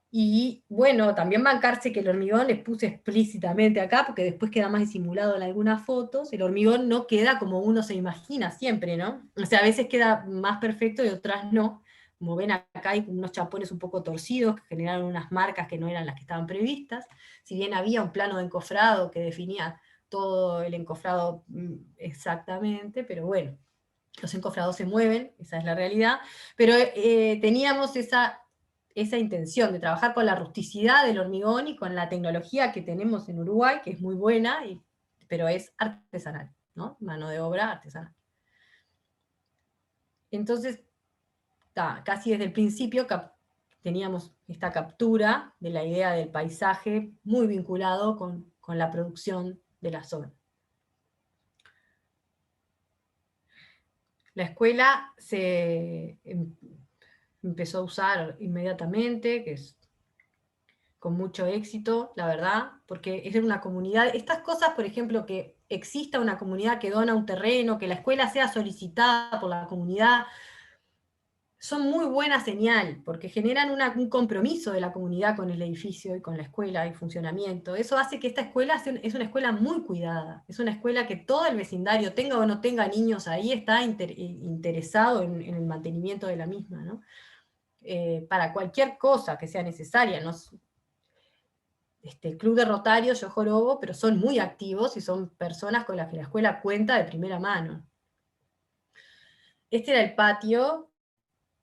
Y bueno, también bancarse que el hormigón, les puse explícitamente acá, porque después queda más disimulado en algunas fotos, el hormigón no queda como uno se imagina siempre, ¿no? O sea, a veces queda más perfecto y otras no. Como ven acá hay unos chapones un poco torcidos que generaron unas marcas que no eran las que estaban previstas. Si bien había un plano de encofrado que definía todo el encofrado exactamente, pero bueno, los encofrados se mueven, esa es la realidad. Pero teníamos esa intención de trabajar con la rusticidad del hormigón y con la tecnología que tenemos en Uruguay, que es muy buena, pero es artesanal, ¿no? Mano de obra artesanal. Entonces, casi desde el principio teníamos esta captura de la idea del paisaje muy vinculado con la producción de la zona. La escuela se empezó a usar inmediatamente, que es con mucho éxito, la verdad, porque es una comunidad. Estas cosas, por ejemplo, que exista una comunidad que dona un terreno, que la escuela sea solicitada por la comunidad, son muy buena señal, porque generan un compromiso de la comunidad con el edificio y con la escuela y funcionamiento. Eso hace que esta escuela es una escuela muy cuidada, es una escuela que todo el vecindario, tenga o no tenga niños ahí, está interesado en el mantenimiento de la misma, ¿no? Para cualquier cosa que sea necesaria, ¿no? El Club de Rotarios, yo jorobo, pero son muy activos y son personas con las que la escuela cuenta de primera mano. Este era el patio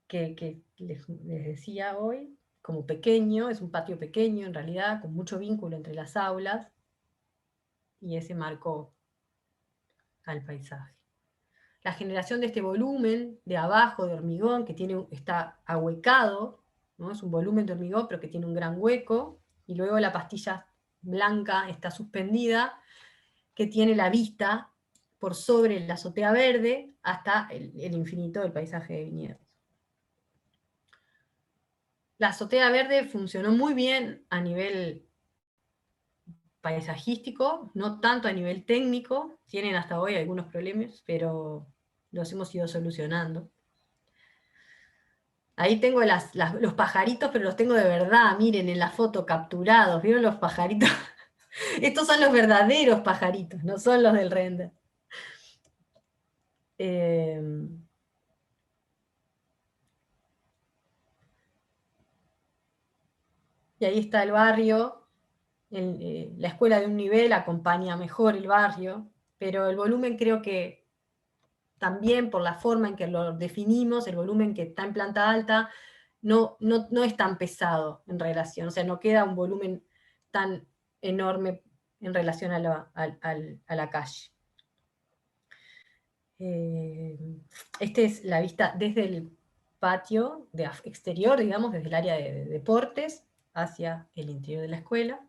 que les decía hoy, como pequeño, es un patio pequeño en realidad, con mucho vínculo entre las aulas, y ese marcó al paisaje. La generación de este volumen de abajo de hormigón, que está ahuecado, ¿no? Es un volumen de hormigón, pero que tiene un gran hueco, y luego la pastilla blanca está suspendida, que tiene la vista por sobre la azotea verde hasta el infinito del paisaje de viñedos. La azotea verde funcionó muy bien a nivel paisajístico, no tanto a nivel técnico, tienen hasta hoy algunos problemas, pero los hemos ido solucionando. Ahí tengo los pajaritos, pero los tengo de verdad, miren, en la foto capturados, ¿vieron los pajaritos? Estos son los verdaderos pajaritos, no son los del render. Y ahí está el barrio, la escuela de un nivel acompaña mejor el barrio, pero el volumen creo que también por la forma en que lo definimos, el volumen que está en planta alta, no es tan pesado en relación, o sea, no queda un volumen tan enorme en relación a la calle. Esta es la vista desde el patio exterior, digamos, desde el área de deportes hacia el interior de la escuela.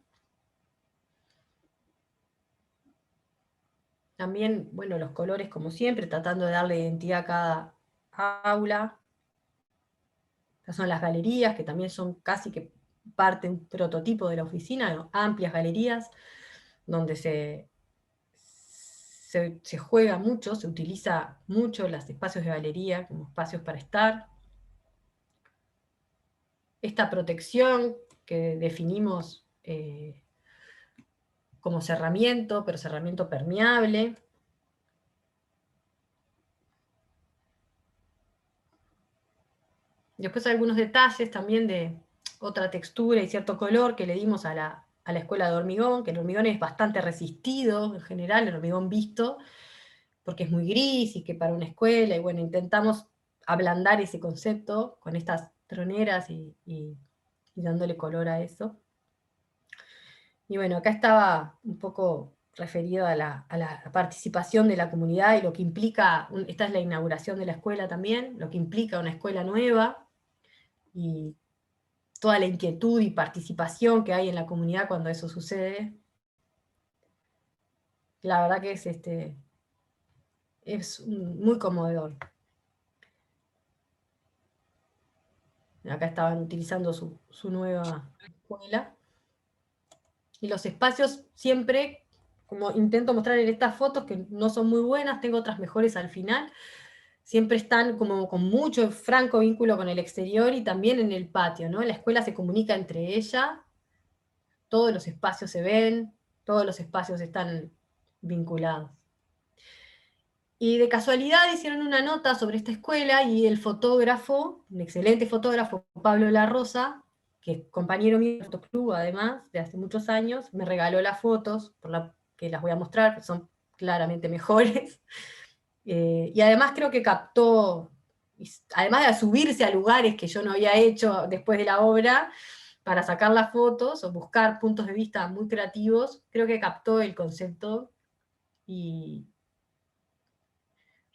También, bueno, los colores como siempre, tratando de darle identidad a cada aula. Estas son las galerías, que también son casi que parte, un prototipo de la oficina, ¿no? Amplias galerías, donde se juega mucho, se utiliza mucho los espacios de galería como espacios para estar. Esta protección que definimos como cerramiento, pero cerramiento permeable. Después hay algunos detalles también de otra textura y cierto color que le dimos a la escuela de hormigón, que el hormigón es bastante resistido en general, el hormigón visto, porque es muy gris y que para una escuela, y bueno, intentamos ablandar ese concepto con estas troneras y dándole color a eso. Y bueno, acá estaba un poco referido a la participación de la comunidad y lo que implica, esta es la inauguración de la escuela también, lo que implica una escuela nueva, y toda la inquietud y participación que hay en la comunidad cuando eso sucede. La verdad que es muy conmovedor. Acá estaban utilizando su nueva escuela. Y los espacios siempre, como intento mostrar en estas fotos, que no son muy buenas, tengo otras mejores al final, siempre están como con mucho franco vínculo con el exterior y también en el patio, ¿no? La escuela se comunica entre ella, todos los espacios se ven, todos los espacios están vinculados. Y de casualidad hicieron una nota sobre esta escuela y el fotógrafo, un excelente fotógrafo, Pablo La Rosa, que es compañero mío del fotoclub además, de hace muchos años, me regaló las fotos, que las voy a mostrar, que son claramente mejores. Y además creo que captó, además de subirse a lugares que yo no había hecho después de la obra, para sacar las fotos o buscar puntos de vista muy creativos, creo que captó el concepto y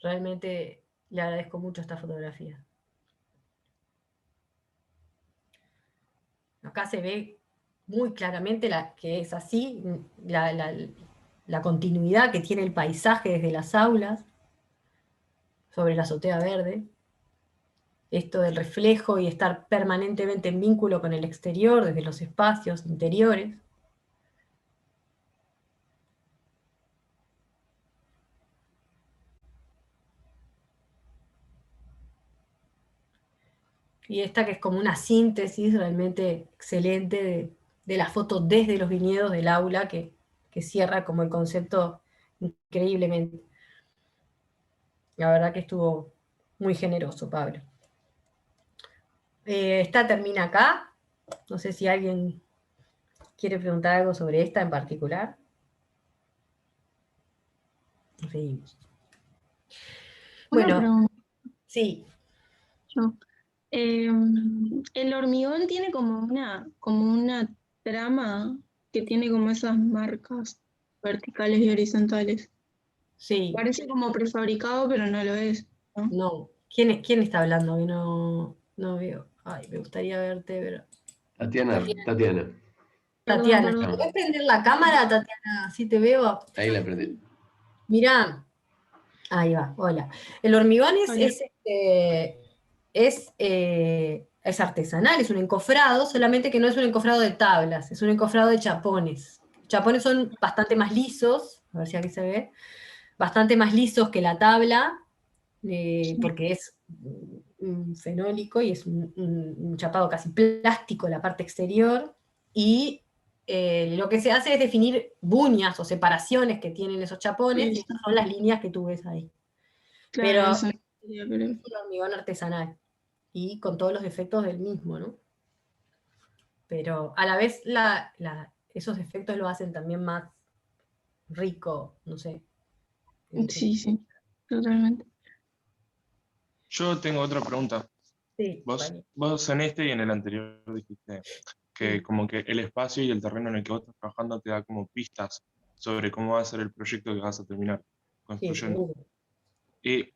realmente le agradezco mucho esta fotografía. Acá se ve muy claramente que es así, la continuidad que tiene el paisaje desde las aulas, sobre la azotea verde. Esto del reflejo y estar permanentemente en vínculo con el exterior, desde los espacios interiores. Y esta que es como una síntesis realmente excelente de la foto desde los viñedos del aula, que cierra como el concepto increíblemente. La verdad que estuvo muy generoso, Pablo. Esta termina acá. No sé si alguien quiere preguntar algo sobre esta en particular. Seguimos. Bueno, sí. Yo. El hormigón tiene como una trama que tiene como esas marcas verticales y horizontales. Sí. Parece como prefabricado, pero no lo es, ¿no? No. ¿Quién está hablando? No veo. Ay, me gustaría verte, pero... Tatiana. Tatiana, Perdón. ¿puedes prender la cámara, Tatiana? Así te veo. Ahí la prendí. Mirá. Ahí va, hola. El hormigón es artesanal, es un encofrado, solamente que no es un encofrado de tablas, es un encofrado de chapones. Chapones son bastante más lisos, a ver si aquí se ve, bastante más lisos que la tabla, porque es un fenólico y es un chapado casi plástico la parte exterior, y lo que se hace es definir buñas o separaciones que tienen esos chapones, y estas son las líneas que tú ves ahí. Pero Claro, eso sería, pero- es un hormigón artesanal, y con todos los defectos del mismo, ¿no? Pero a la vez esos defectos lo hacen también más rico, no sé. Sí, sí, totalmente. Yo tengo otra pregunta. Sí, Vos, vale. vos en este y en el anterior dijiste que como que el espacio y el terreno en el que vos estás trabajando te da como pistas sobre cómo va a ser el proyecto que vas a terminar Sí, construyendo. seguro. Y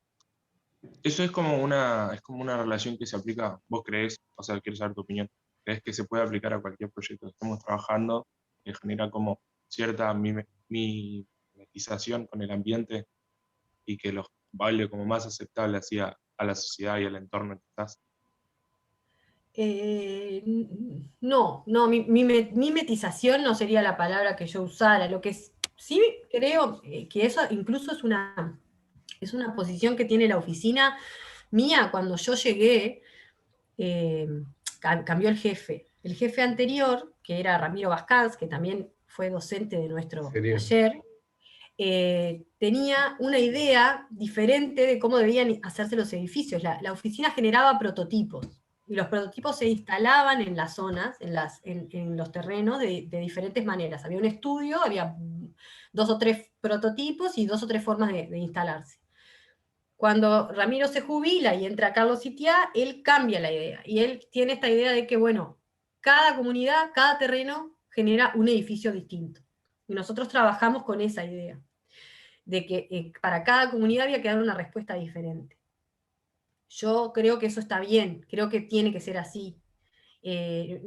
eso es como una relación que se aplica, vos crees, o sea, quiero saber tu opinión, crees que se puede aplicar a cualquier proyecto que estemos trabajando, que genera como cierta mimetización con el ambiente y que los vale como más aceptable hacia a la sociedad y al entorno en que estás. No, mimetización no sería la palabra que yo usara. Lo que sí creo que eso incluso es una posición que tiene la oficina mía. Cuando yo llegué, eh, cambió el jefe. El jefe anterior, que era Ramiro Bascans, que también fue docente de nuestro Sería. taller, tenía una idea diferente de cómo debían hacerse los edificios. La oficina generaba prototipos, y los prototipos se instalaban en las zonas, en los terrenos, de diferentes maneras. Había un estudio, había 2 o 3 prototipos y 2 o 3 formas de instalarse. Cuando Ramiro se jubila y entra Carlos Sitiá, él cambia la idea, y él tiene esta idea de que, bueno, cada comunidad, cada terreno genera un edificio distinto. Y nosotros trabajamos con esa idea de que para cada comunidad había que dar una respuesta diferente. Yo creo que eso está bien, creo que tiene que ser así. Eh,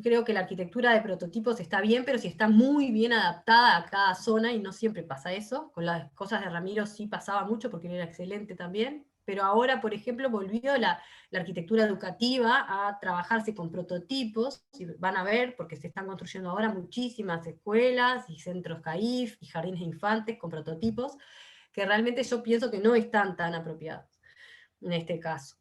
Creo que la arquitectura de prototipos está bien, pero si está muy bien adaptada a cada zona, y no siempre pasa eso. Con las cosas de Ramiro sí pasaba mucho, porque él era excelente también, pero ahora, por ejemplo, volvió la arquitectura educativa a trabajarse con prototipos, y van a ver, porque se están construyendo ahora muchísimas escuelas y centros CAIF y jardines de infantes con prototipos, que realmente yo pienso que no están tan apropiados en este caso.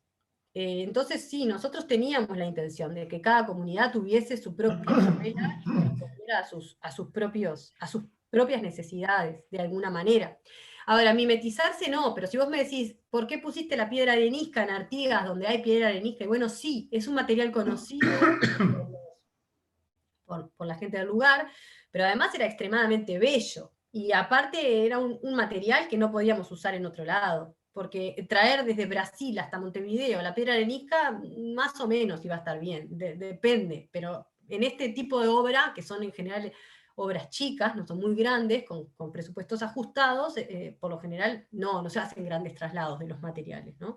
Entonces sí, nosotros teníamos la intención de que cada comunidad tuviese su propia escuela y que respondiera a sus propias necesidades, de alguna manera. Ahora, mimetizarse no, pero si vos me decís, ¿por qué pusiste la piedra arenisca en Artigas, donde hay piedra arenisca? Y bueno, sí, es un material conocido por la gente del lugar, pero además era extremadamente bello. Y aparte era un material que no podíamos usar en otro lado, porque traer desde Brasil hasta Montevideo la piedra arenisca, más o menos iba a estar bien, depende, pero en este tipo de obra, que son en general obras chicas, no son muy grandes, con presupuestos ajustados, por lo general no se hacen grandes traslados de los materiales, ¿no?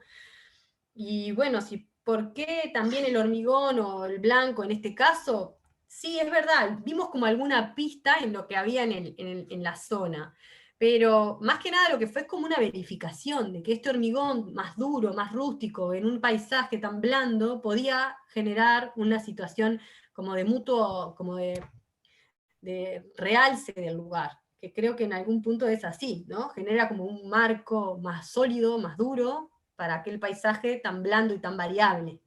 Y bueno, ¿por qué también el hormigón o el blanco en este caso? Sí, es verdad, vimos como alguna pista en lo que había en la zona, pero más que nada lo que fue es como una verificación de que este hormigón más duro, más rústico, en un paisaje tan blando, podía generar una situación como de mutuo, como de realce del lugar, que creo que en algún punto es así, ¿no? Genera como un marco más sólido, más duro, para aquel paisaje tan blando y tan variable.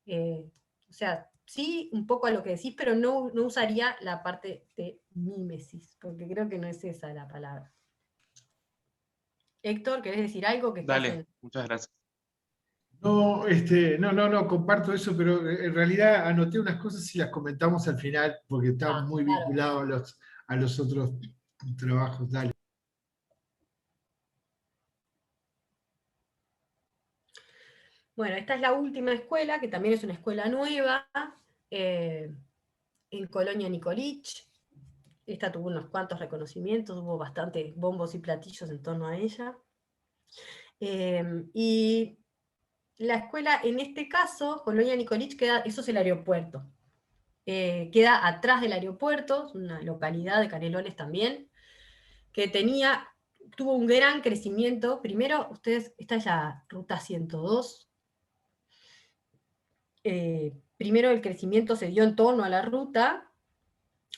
O sea, sí, un poco a lo que decís, pero no usaría la parte de mímesis, porque creo que no es esa la palabra. Héctor, ¿querés decir algo que estás Dale, en...? muchas gracias. No, no, comparto eso, pero en realidad anoté unas cosas y las comentamos al final, porque está Ah, muy claro. vinculado a los otros trabajos. Dale. Bueno, esta es la última escuela, que también es una escuela nueva, en Colonia Nicolich. Esta tuvo unos cuantos reconocimientos, hubo bastantes bombos y platillos en torno a ella. Y la escuela, en este caso, Colonia Nicolich, eso es el aeropuerto. Queda atrás del aeropuerto, es una localidad de Canelones también, que tuvo un gran crecimiento. Primero, esta es la ruta 102. Primero el crecimiento se dio en torno a la ruta.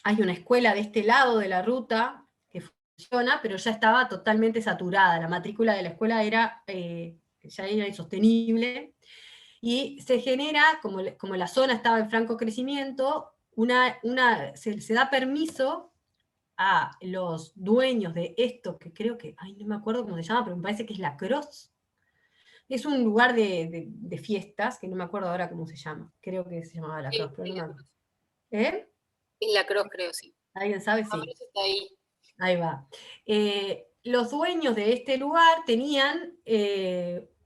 Hay una escuela de este lado de la ruta que funciona, pero ya estaba totalmente saturada. La matrícula de la escuela ya era insostenible. Y se genera, como la zona estaba en franco crecimiento, se da permiso a los dueños de esto, que creo que, ay, no me acuerdo cómo se llama, pero me parece que es La Cross. Es un lugar de fiestas, que no me acuerdo ahora cómo se llama. Creo que se llamaba La Sí, Cross, pero no sí, me acuerdo. ¿Eh? en La Cross, creo, sí. ¿Alguien sabe? Ah, Sí. pero eso está ahí. Ahí va. Los dueños de este lugar tenían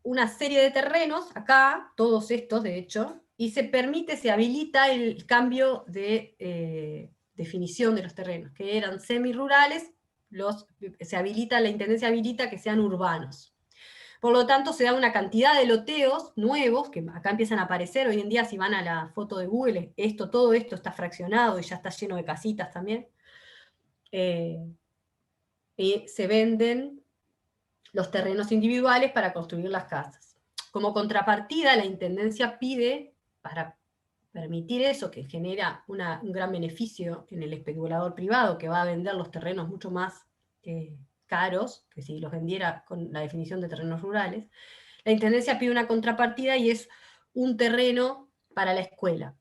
una serie de terrenos, acá, todos estos de hecho, y se habilita el cambio de definición de los terrenos, que eran semirurales, la intendencia habilita que sean urbanos. Por lo tanto, se da una cantidad de loteos nuevos, que acá empiezan a aparecer hoy en día, si van a la foto de Google, todo esto está fraccionado y ya está lleno de casitas también. Y se venden los terrenos individuales para construir las casas. Como contrapartida, la Intendencia pide, para permitir eso, que genera un gran beneficio en el especulador privado, que va a vender los terrenos mucho más caros, que si los vendiera con la definición de terrenos rurales, la Intendencia pide una contrapartida y es un terreno para la escuela.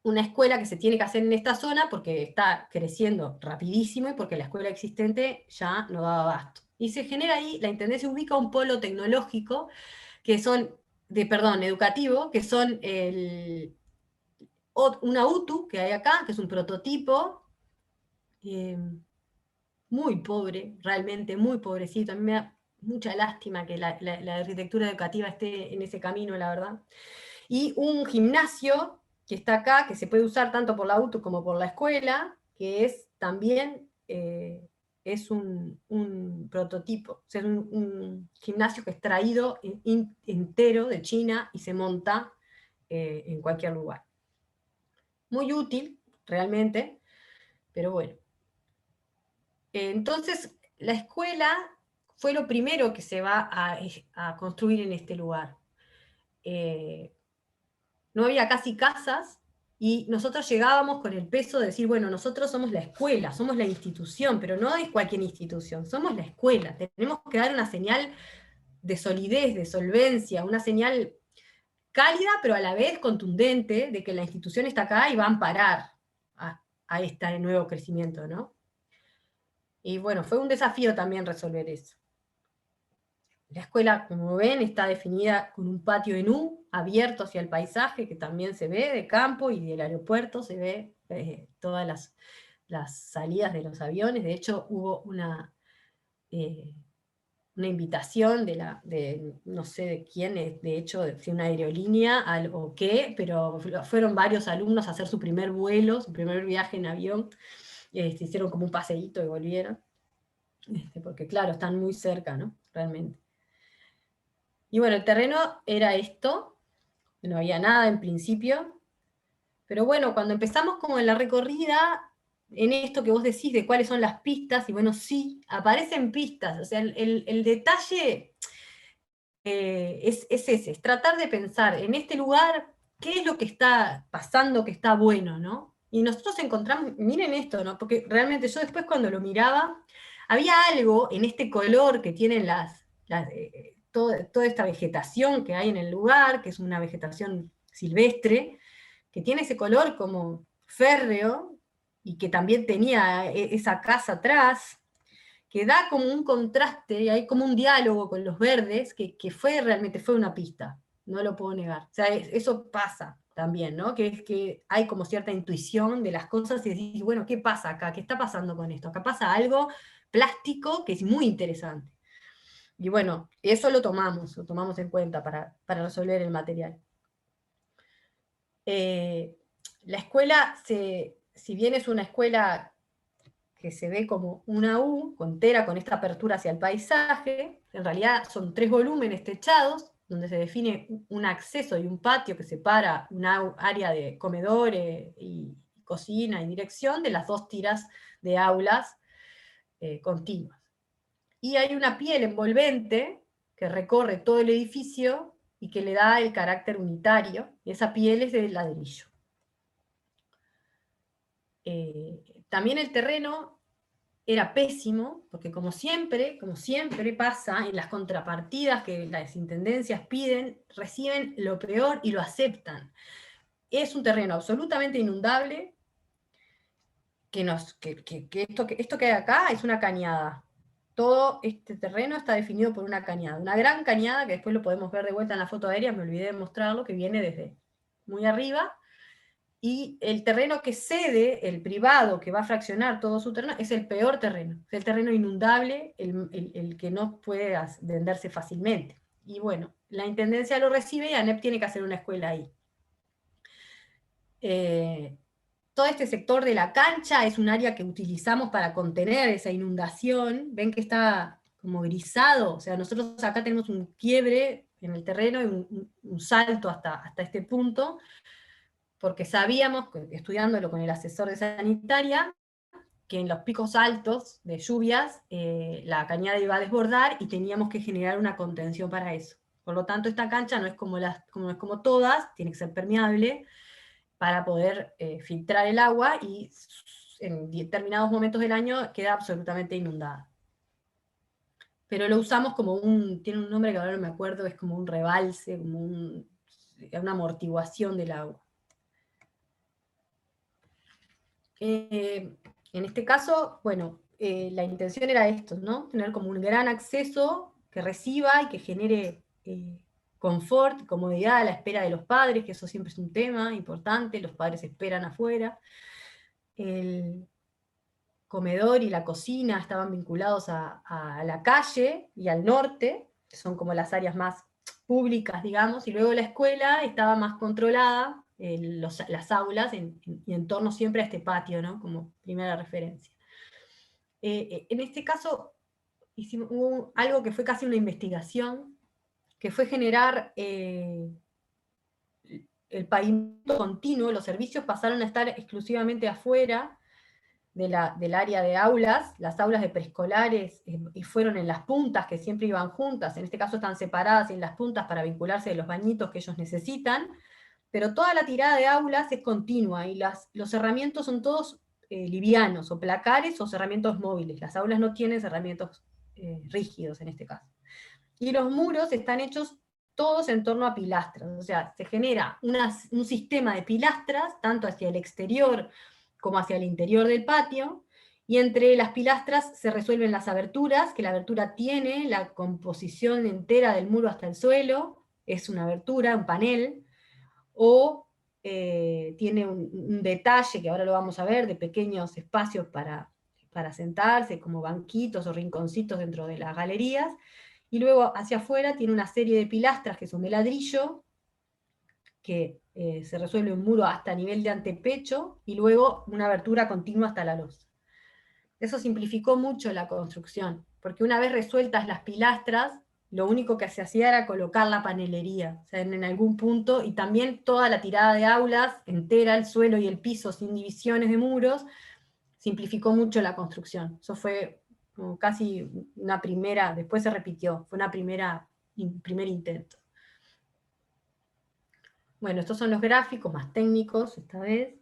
Una escuela que se tiene que hacer en esta zona porque está creciendo rapidísimo y porque la escuela existente ya no daba abasto. Y se genera ahí, la Intendencia ubica un polo tecnológico, educativo, que son una UTU que hay acá, que es un prototipo, muy pobre, realmente muy pobrecito. A mí me da mucha lástima que la arquitectura educativa esté en ese camino, la verdad. Y un gimnasio que está acá, que se puede usar tanto por la UTU como por la escuela, que es también es un prototipo. O sea, es un gimnasio que es traído entero de China y se monta en cualquier lugar. Muy útil, realmente, pero bueno. Entonces, la escuela fue lo primero que se va a construir en este lugar. No había casi casas, y nosotros llegábamos con el peso de decir, bueno, nosotros somos la escuela, somos la institución, pero no es cualquier institución, somos la escuela. Tenemos que dar una señal de solidez, de solvencia, una señal cálida, pero a la vez contundente, de que la institución está acá y va a amparar a este nuevo crecimiento, ¿no? Y bueno, fue un desafío también resolver eso. La escuela, como ven, está definida con un patio en U, abierto hacia el paisaje, que también se ve de campo, y del aeropuerto se ve todas las salidas de los aviones. De hecho, hubo una invitación no sé de quién, de hecho, de una aerolínea o qué, pero fueron varios alumnos a hacer su primer vuelo, su primer viaje en avión. Hicieron como un paseíto y volvieron. Porque claro, están muy cerca, ¿no? Realmente. Y bueno, el terreno era esto, no había nada en principio, pero bueno, cuando empezamos como en la recorrida, en esto que vos decís de cuáles son las pistas, y bueno, sí, aparecen pistas, o sea, el detalle es ese, es tratar de pensar en este lugar qué es lo que está pasando que está bueno, ¿no? Y nosotros encontramos, miren esto, ¿no? Porque realmente yo después cuando lo miraba, había algo en este color que tienen toda esta vegetación que hay en el lugar, que es una vegetación silvestre, que tiene ese color como férreo, y que también tenía esa casa atrás, que da como un contraste, y hay como un diálogo con los verdes, que realmente fue una pista, no lo puedo negar. O sea, eso pasa también, ¿no? Que es que hay como cierta intuición de las cosas y decís, bueno, ¿qué pasa acá? ¿Qué está pasando con esto? Acá pasa algo plástico que es muy interesante. Y bueno, eso lo tomamos en cuenta para resolver el material. La escuela, si bien es una escuela que se ve como una U, entera con esta apertura hacia el paisaje, en realidad son 3 volúmenes techados, donde se define un acceso y un patio que separa una área de comedor y cocina y dirección de las 2 tiras de aulas continuas. Y hay una piel envolvente que recorre todo el edificio y que le da el carácter unitario, y esa piel es de ladrillo. También el terreno era pésimo, porque como siempre pasa, en las contrapartidas que las intendencias piden, reciben lo peor y lo aceptan. Es un terreno absolutamente inundable, esto que hay acá es una cañada. Todo este terreno está definido por una cañada. Una gran cañada, que después lo podemos ver de vuelta en la foto aérea, me olvidé de mostrarlo, que viene desde muy arriba. Y el terreno que cede, el privado, que va a fraccionar todo su terreno, es el peor terreno. Es el terreno inundable, el que no puede venderse fácilmente. Y bueno, la Intendencia lo recibe y ANEP tiene que hacer una escuela ahí. Todo este sector de la cancha es un área que utilizamos para contener esa inundación. Ven que está como grisado, o sea, nosotros acá tenemos un quiebre en el terreno y un salto hasta este punto, porque sabíamos, estudiándolo con el asesor de sanitaria, que en los picos altos de lluvias la cañada iba a desbordar y teníamos que generar una contención para eso. Por lo tanto, esta cancha no es como todas, tiene que ser permeable para poder filtrar el agua y en determinados momentos del año queda absolutamente inundada. Pero lo usamos como tiene un nombre que ahora no me acuerdo, es como un rebalse, como una amortiguación del agua. En este caso, bueno, la intención era esto, ¿no? Tener como un gran acceso que reciba y que genere confort, comodidad a la espera de los padres, que eso siempre es un tema importante, los padres esperan afuera. El comedor y la cocina estaban vinculados a la calle y al norte, que son como las áreas más públicas, digamos, y luego la escuela estaba más controlada, las aulas, y en torno siempre a este patio, ¿no? Como primera referencia. En este caso, hubo algo que fue casi una investigación, que fue generar el pavimento continuo. Los servicios pasaron a estar exclusivamente afuera del área de aulas. Las aulas de preescolares y fueron en las puntas, que siempre iban juntas, en este caso están separadas en las puntas para vincularse de los bañitos que ellos necesitan, pero toda la tirada de aulas es continua, y los cerramientos son todos livianos, o placares o cerramientos móviles. Las aulas no tienen cerramientos rígidos en este caso. Y los muros están hechos todos en torno a pilastras, o sea, se genera un sistema de pilastras, tanto hacia el exterior como hacia el interior del patio, y entre las pilastras se resuelven las aberturas, que la abertura tiene la composición entera del muro hasta el suelo, es una abertura, un panel, o tiene un detalle, que ahora lo vamos a ver, de pequeños espacios para sentarse, como banquitos o rinconcitos dentro de las galerías, y luego hacia afuera tiene una serie de pilastras que son de ladrillo, que se resuelve un muro hasta nivel de antepecho, y luego una abertura continua hasta la losa. Eso simplificó mucho la construcción, porque una vez resueltas las pilastras, lo único que se hacía era colocar la panelería, o sea, en algún punto, y también toda la tirada de aulas entera, el suelo y el piso sin divisiones de muros, simplificó mucho la construcción. Eso fue como casi una primera, después se repitió, fue un primer intento. Bueno, estos son los gráficos más técnicos esta vez.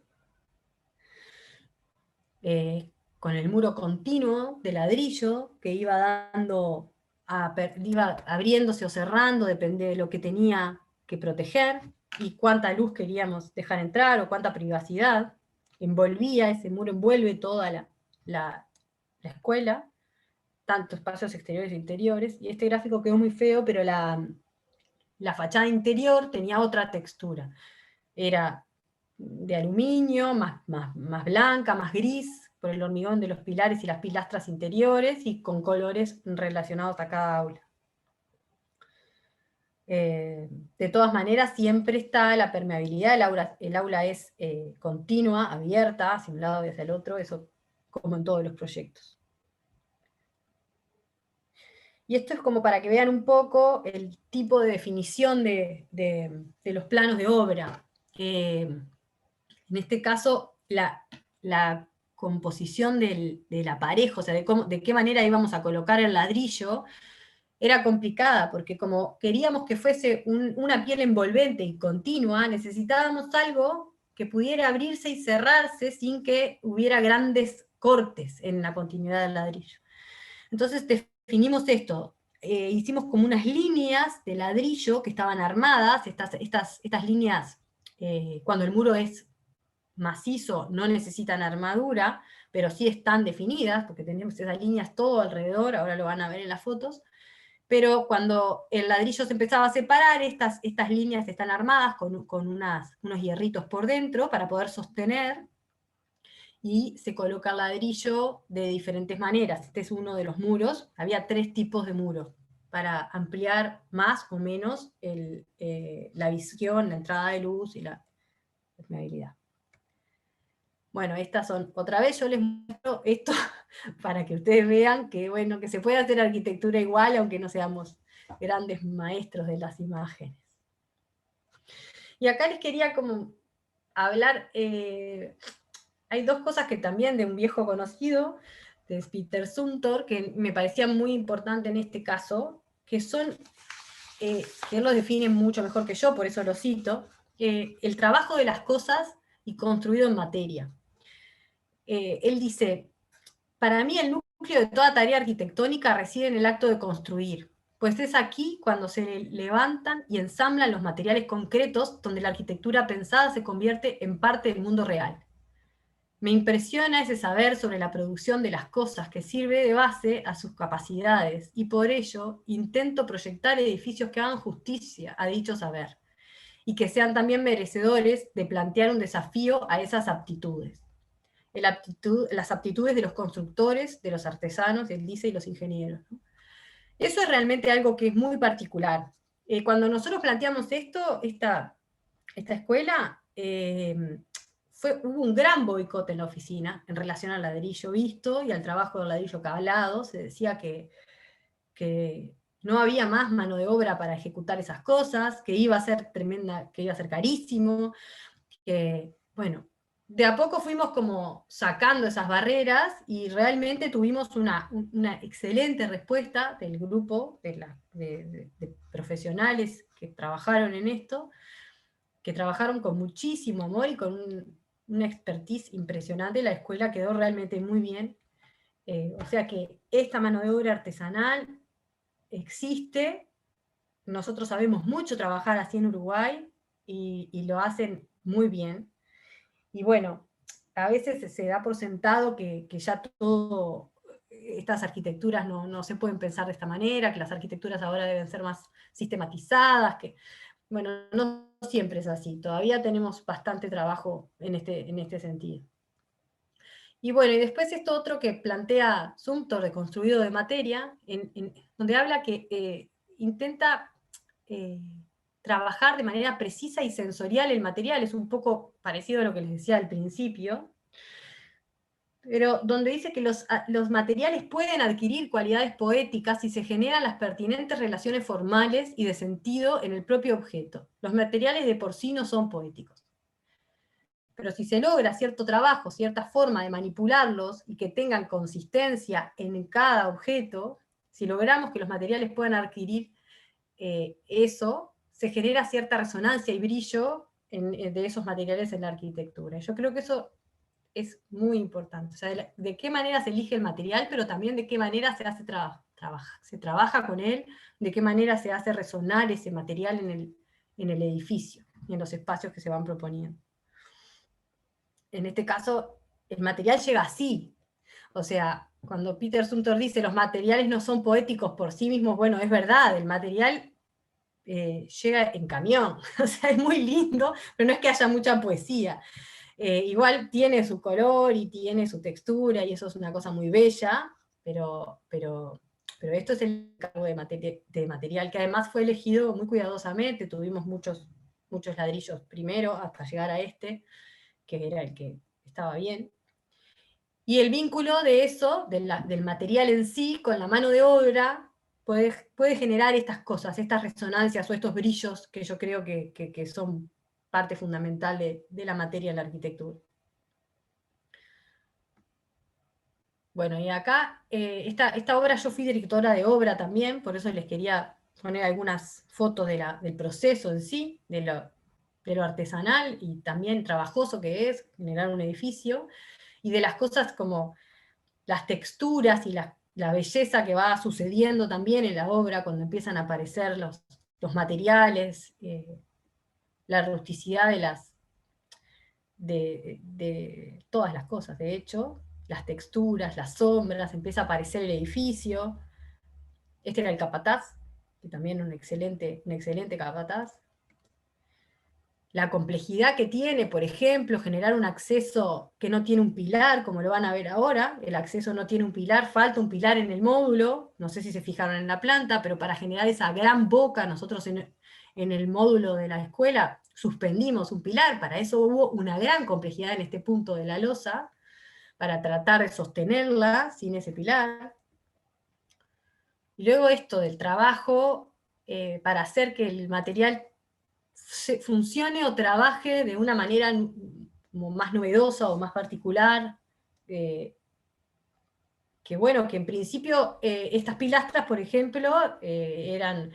Con el muro continuo de ladrillo que iba abriéndose o cerrando, depende de lo que tenía que proteger y cuánta luz queríamos dejar entrar o cuánta privacidad. Ese muro envuelve toda la escuela, tanto espacios exteriores e interiores, y este gráfico quedó muy feo, pero la fachada interior tenía otra textura. Era de aluminio, más blanca, más gris, por el hormigón de los pilares y las pilastras interiores, y con colores relacionados a cada aula. De todas maneras, siempre está la permeabilidad, el aula es continua, abierta, hacia un lado y hacia el otro, eso como en todos los proyectos. Y esto es como para que vean un poco el tipo de definición de los planos de obra. En este caso, la composición del aparejo, o sea, de qué manera íbamos a colocar el ladrillo, era complicada, porque como queríamos que fuese una piel envolvente y continua, necesitábamos algo que pudiera abrirse y cerrarse sin que hubiera grandes cortes en la continuidad del ladrillo. Entonces definimos esto, hicimos como unas líneas de ladrillo que estaban armadas, estas líneas, cuando el muro es macizo, no necesitan armadura, pero sí están definidas, porque tenemos esas líneas todo alrededor, ahora lo van a ver en las fotos, pero cuando el ladrillo se empezaba a separar, estas líneas están armadas con unos hierritos por dentro para poder sostener, y se coloca el ladrillo de diferentes maneras. Este es uno de los muros, había 3 tipos de muros, para ampliar más o menos la visión, la entrada de luz y la permeabilidad. Bueno, estas son, otra vez yo les muestro esto para que ustedes vean que, bueno, que se puede hacer arquitectura igual, aunque no seamos grandes maestros de las imágenes. Y acá les quería como hablar, hay 2 cosas que también de un viejo conocido, de Peter Zumthor, que me parecían muy importantes en este caso, que son, que él lo define mucho mejor que yo, por eso lo cito, el trabajo de las cosas y construido en materia. Él dice, para mí el núcleo de toda tarea arquitectónica reside en el acto de construir, pues es aquí cuando se levantan y ensamblan los materiales concretos donde la arquitectura pensada se convierte en parte del mundo real. Me impresiona ese saber sobre la producción de las cosas que sirve de base a sus capacidades, y por ello intento proyectar edificios que hagan justicia a dicho saber, y que sean también merecedores de plantear un desafío a esas aptitudes. Las aptitudes de los constructores, de los artesanos, él dice, y los ingenieros, ¿no? Eso es realmente algo que es muy particular. Cuando nosotros planteamos esta escuela, hubo un gran boicot en la oficina en relación al ladrillo visto y al trabajo del ladrillo cablado. Se decía que no había más mano de obra para ejecutar esas cosas, que iba a ser tremenda, que iba a ser carísimo, que, bueno, de a poco fuimos como sacando esas barreras y realmente tuvimos una excelente respuesta del grupo de profesionales que trabajaron en esto, que trabajaron con muchísimo amor y con una expertise impresionante. La escuela quedó realmente muy bien. O sea que esta mano de obra artesanal existe. Nosotros sabemos mucho trabajar así en Uruguay y lo hacen muy bien. Y bueno, a veces se da por sentado que ya todo, estas arquitecturas no se pueden pensar de esta manera, que las arquitecturas ahora deben ser más sistematizadas, que, bueno, no siempre es así, todavía tenemos bastante trabajo en este sentido. Y bueno, y después esto otro que plantea Zumthor, de construido de materia, donde habla que intenta trabajar de manera precisa y sensorial el material, es un poco parecido a lo que les decía al principio, pero donde dice que los materiales pueden adquirir cualidades poéticas si se generan las pertinentes relaciones formales y de sentido en el propio objeto. Los materiales de por sí no son poéticos. Pero si se logra cierto trabajo, cierta forma de manipularlos y que tengan consistencia en cada objeto, si logramos que los materiales puedan adquirir eso, se genera cierta resonancia y brillo de esos materiales en la arquitectura. Yo creo que eso es muy importante. O sea, de qué manera se elige el material, pero también de qué manera se hace se trabaja con él, de qué manera se hace resonar ese material en el edificio y en los espacios que se van proponiendo. En este caso, el material llega así. O sea, cuando Peter Zumthor dice los materiales no son poéticos por sí mismos, bueno, es verdad, el material llega en camión. O sea, es muy lindo, pero no es que haya mucha poesía. Igual tiene su color y tiene su textura, y eso es una cosa muy bella, pero esto es el cargo de material, que además fue elegido muy cuidadosamente. Tuvimos muchos ladrillos primero, hasta llegar a este, que era el que estaba bien. Y el vínculo de eso, del material en sí, con la mano de obra, puede generar estas cosas, estas resonancias o estos brillos que yo creo que son parte fundamental de la materia en la arquitectura. Bueno, y acá, esta obra, yo fui directora de obra también, por eso les quería poner algunas fotos del proceso en sí, de lo artesanal y también trabajoso que es generar un edificio, y de las cosas como las texturas y la belleza que va sucediendo también en la obra cuando empiezan a aparecer los materiales, la rusticidad de todas las cosas, de hecho, las texturas, las sombras, empieza a aparecer el edificio. Este era el capataz, que también es un excelente capataz. La complejidad que tiene, por ejemplo, generar un acceso que no tiene un pilar, como lo van a ver ahora. El acceso no tiene un pilar, falta un pilar en el módulo. No sé si se fijaron en la planta, pero para generar esa gran boca, nosotros en el módulo de la escuela suspendimos un pilar. Para eso hubo una gran complejidad en este punto de la losa, para tratar de sostenerla sin ese pilar. Y luego esto del trabajo para hacer que el material funcione o trabaje de una manera como más novedosa o más particular, que bueno, que en principio estas pilastras, por ejemplo, eran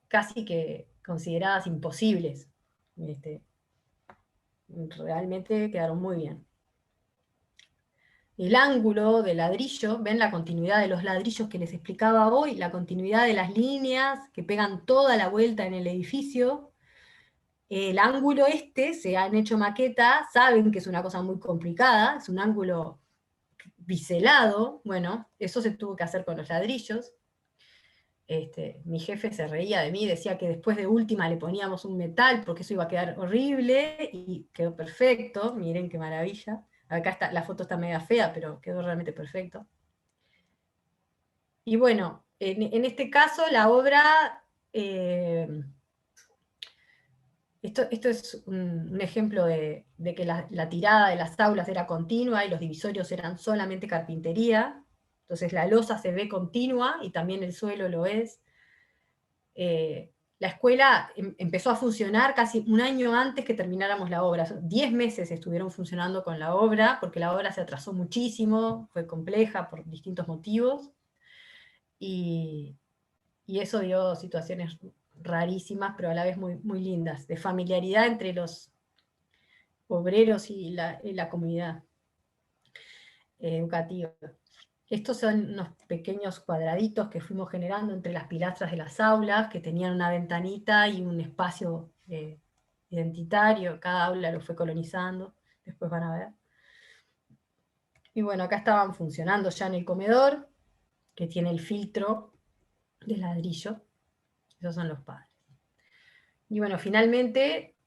casi que consideradas imposibles. Realmente quedaron muy bien. El ángulo de ladrillo, ven la continuidad de los ladrillos que les explicaba hoy, la continuidad de las líneas que pegan toda la vuelta en el edificio. El ángulo se han hecho maquetas, saben que es una cosa muy complicada, es un ángulo biselado, bueno, eso se tuvo que hacer con los ladrillos. Mi jefe se reía de mí, decía que después de última le poníamos un metal porque eso iba a quedar horrible, y quedó perfecto, miren qué maravilla. Acá está, la foto está media fea, pero quedó realmente perfecto. Y bueno, en este caso la obra... Esto es un ejemplo de que la tirada de las aulas era continua y los divisorios eran solamente carpintería. Entonces la losa se ve continua y también el suelo lo es. La escuela empezó a funcionar casi un año antes que termináramos la obra. 10 meses estuvieron funcionando con la obra, porque la obra se atrasó muchísimo, fue compleja por distintos motivos. Y eso dio situaciones rarísimas, pero a la vez muy, muy lindas, de familiaridad entre los obreros y la comunidad educativa. Estos son unos pequeños cuadraditos que fuimos generando entre las pilastras de las aulas, que tenían una ventanita y un espacio identitario. Cada aula lo fue colonizando, después van a ver. Y bueno, acá estaban funcionando ya en el comedor, que tiene el filtro de ladrillo. Esos son los padres. Y bueno, finalmente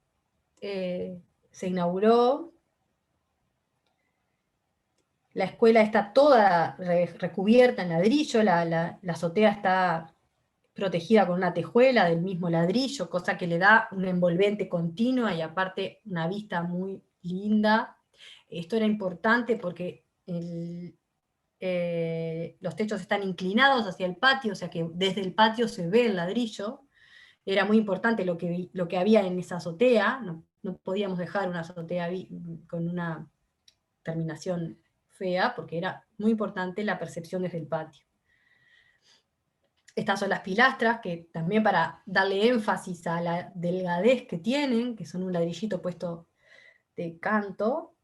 se inauguró. La escuela está toda recubierta en ladrillo, la azotea está protegida con una tejuela del mismo ladrillo, cosa que le da una envolvente continua y aparte una vista muy linda. Esto era importante porque los techos están inclinados hacia el patio, o sea que desde el patio se ve el ladrillo. Era muy importante lo que había en esa azotea, no podíamos dejar una azotea con una terminación fea, porque era muy importante la percepción desde el patio. Estas son las pilastras, que también para darle énfasis a la delgadez que tienen, que son un ladrillito puesto de canto,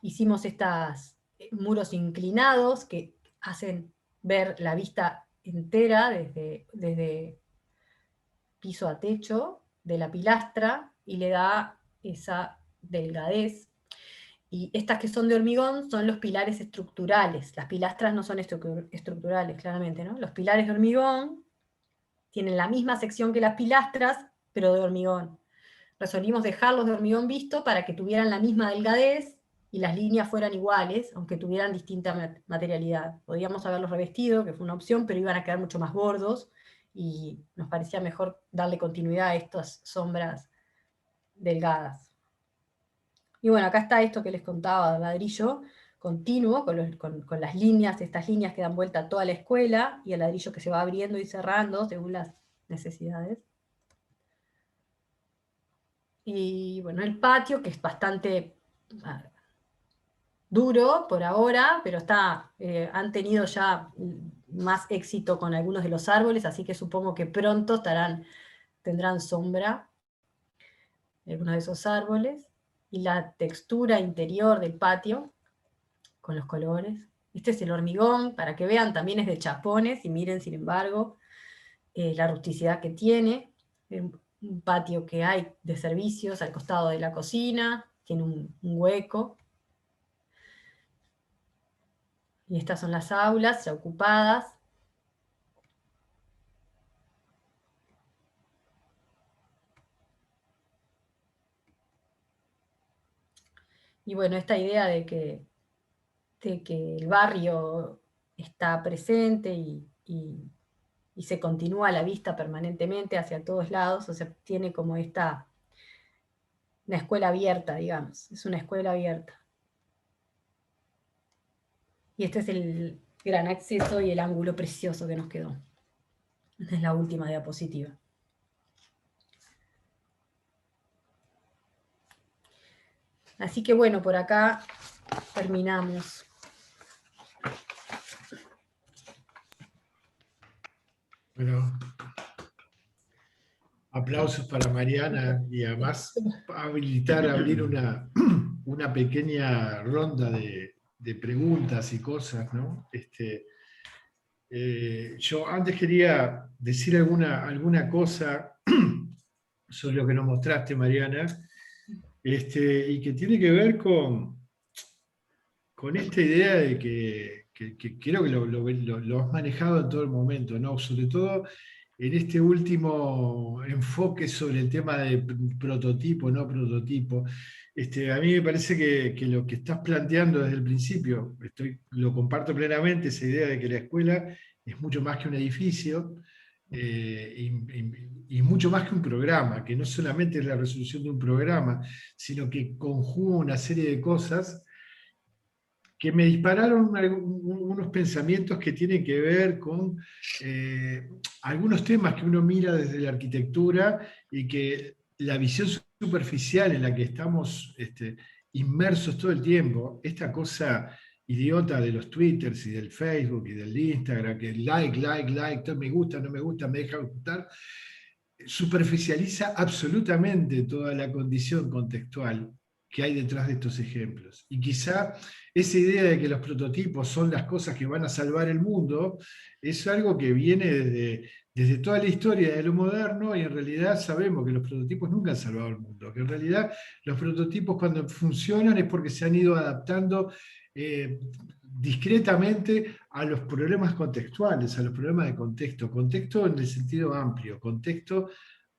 hicimos estos muros inclinados que hacen ver la vista entera desde piso a techo de la pilastra, y le da esa delgadez. Y estas que son de hormigón son los pilares estructurales. Las pilastras no son estructurales, claramente, ¿no? Los pilares de hormigón tienen la misma sección que las pilastras, pero de hormigón. Resolvimos dejarlos de hormigón visto para que tuvieran la misma delgadez y las líneas fueran iguales, aunque tuvieran distinta materialidad. Podíamos haberlos revestido, que fue una opción, pero iban a quedar mucho más gordos, y nos parecía mejor darle continuidad a estas sombras delgadas. Y bueno, acá está esto que les contaba, ladrillo continuo, con las líneas, estas líneas que dan vuelta a toda la escuela, y el ladrillo que se va abriendo y cerrando según las necesidades. Y bueno, el patio, que es bastante duro por ahora, pero han tenido ya más éxito con algunos de los árboles, así que supongo que pronto tendrán sombra algunos de esos árboles. Y la textura interior del patio, con los colores. Este es el hormigón, para que vean, también es de chapones, y miren, sin embargo, la rusticidad que tiene. Un patio que hay de servicios al costado de la cocina, tiene un hueco. Y estas son las aulas ya ocupadas. Y bueno, esta idea de que el barrio está presente y se continúa la vista permanentemente hacia todos lados, o sea, tiene como una escuela abierta, digamos, es una escuela abierta. Y este es el gran acceso y el ángulo precioso que nos quedó. Esta es la última diapositiva. Así que bueno, por acá terminamos. Bueno, aplausos para Mariana y además abrir una pequeña ronda de preguntas y cosas, ¿no? Yo antes quería decir alguna cosa sobre lo que nos mostraste, Mariana, y que tiene que ver con esta idea de que creo que lo has manejado en todo el momento, ¿no? Sobre todo en este último enfoque sobre el tema de prototipo, no prototipo. A mí me parece que lo que estás planteando desde el principio, lo comparto plenamente, esa idea de que la escuela es mucho más que un edificio, y mucho más que un programa, que no solamente es la resolución de un programa, sino que conjuga una serie de cosas que me dispararon unos pensamientos que tienen que ver con algunos temas que uno mira desde la arquitectura y que la visión superficial en la que estamos inmersos todo el tiempo, esta cosa idiota de los Twitters y del Facebook y del Instagram, que like, todo me gusta, no me gusta, me deja gustar, superficializa absolutamente toda la condición contextual que hay detrás de estos ejemplos. Y quizá esa idea de que los prototipos son las cosas que van a salvar el mundo es algo que viene desde toda la historia de lo moderno, y en realidad sabemos que los prototipos nunca han salvado el mundo, que en realidad los prototipos cuando funcionan es porque se han ido adaptando discretamente a los problemas contextuales, a los problemas de contexto. Contexto en el sentido amplio, contexto.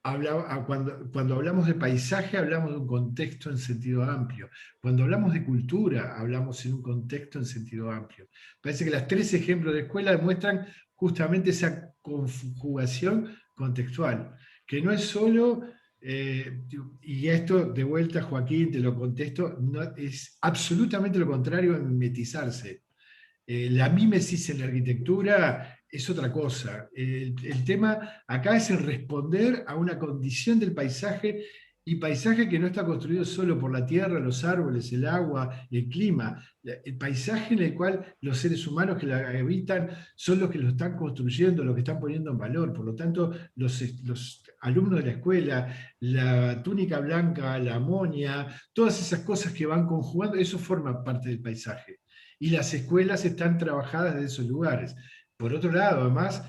Cuando hablamos de paisaje, hablamos de un contexto en sentido amplio. Cuando hablamos de cultura, hablamos en un contexto en sentido amplio. Parece que los 3 ejemplos de escuela demuestran justamente esa conjugación contextual, que no es solo, y esto de vuelta, Joaquín, te lo contesto, no, es absolutamente lo contrario a mimetizarse. La mímesis en la arquitectura es otra cosa. El tema acá es el responder a una condición del paisaje, y paisaje que no está construido solo por la tierra, los árboles, el agua, el clima. El paisaje en el cual los seres humanos que la habitan son los que lo están construyendo, los que están poniendo en valor. Por lo tanto, los alumnos de la escuela, la túnica blanca, la amonia, todas esas cosas que van conjugando, eso forma parte del paisaje. Y las escuelas están trabajadas de esos lugares. Por otro lado, además,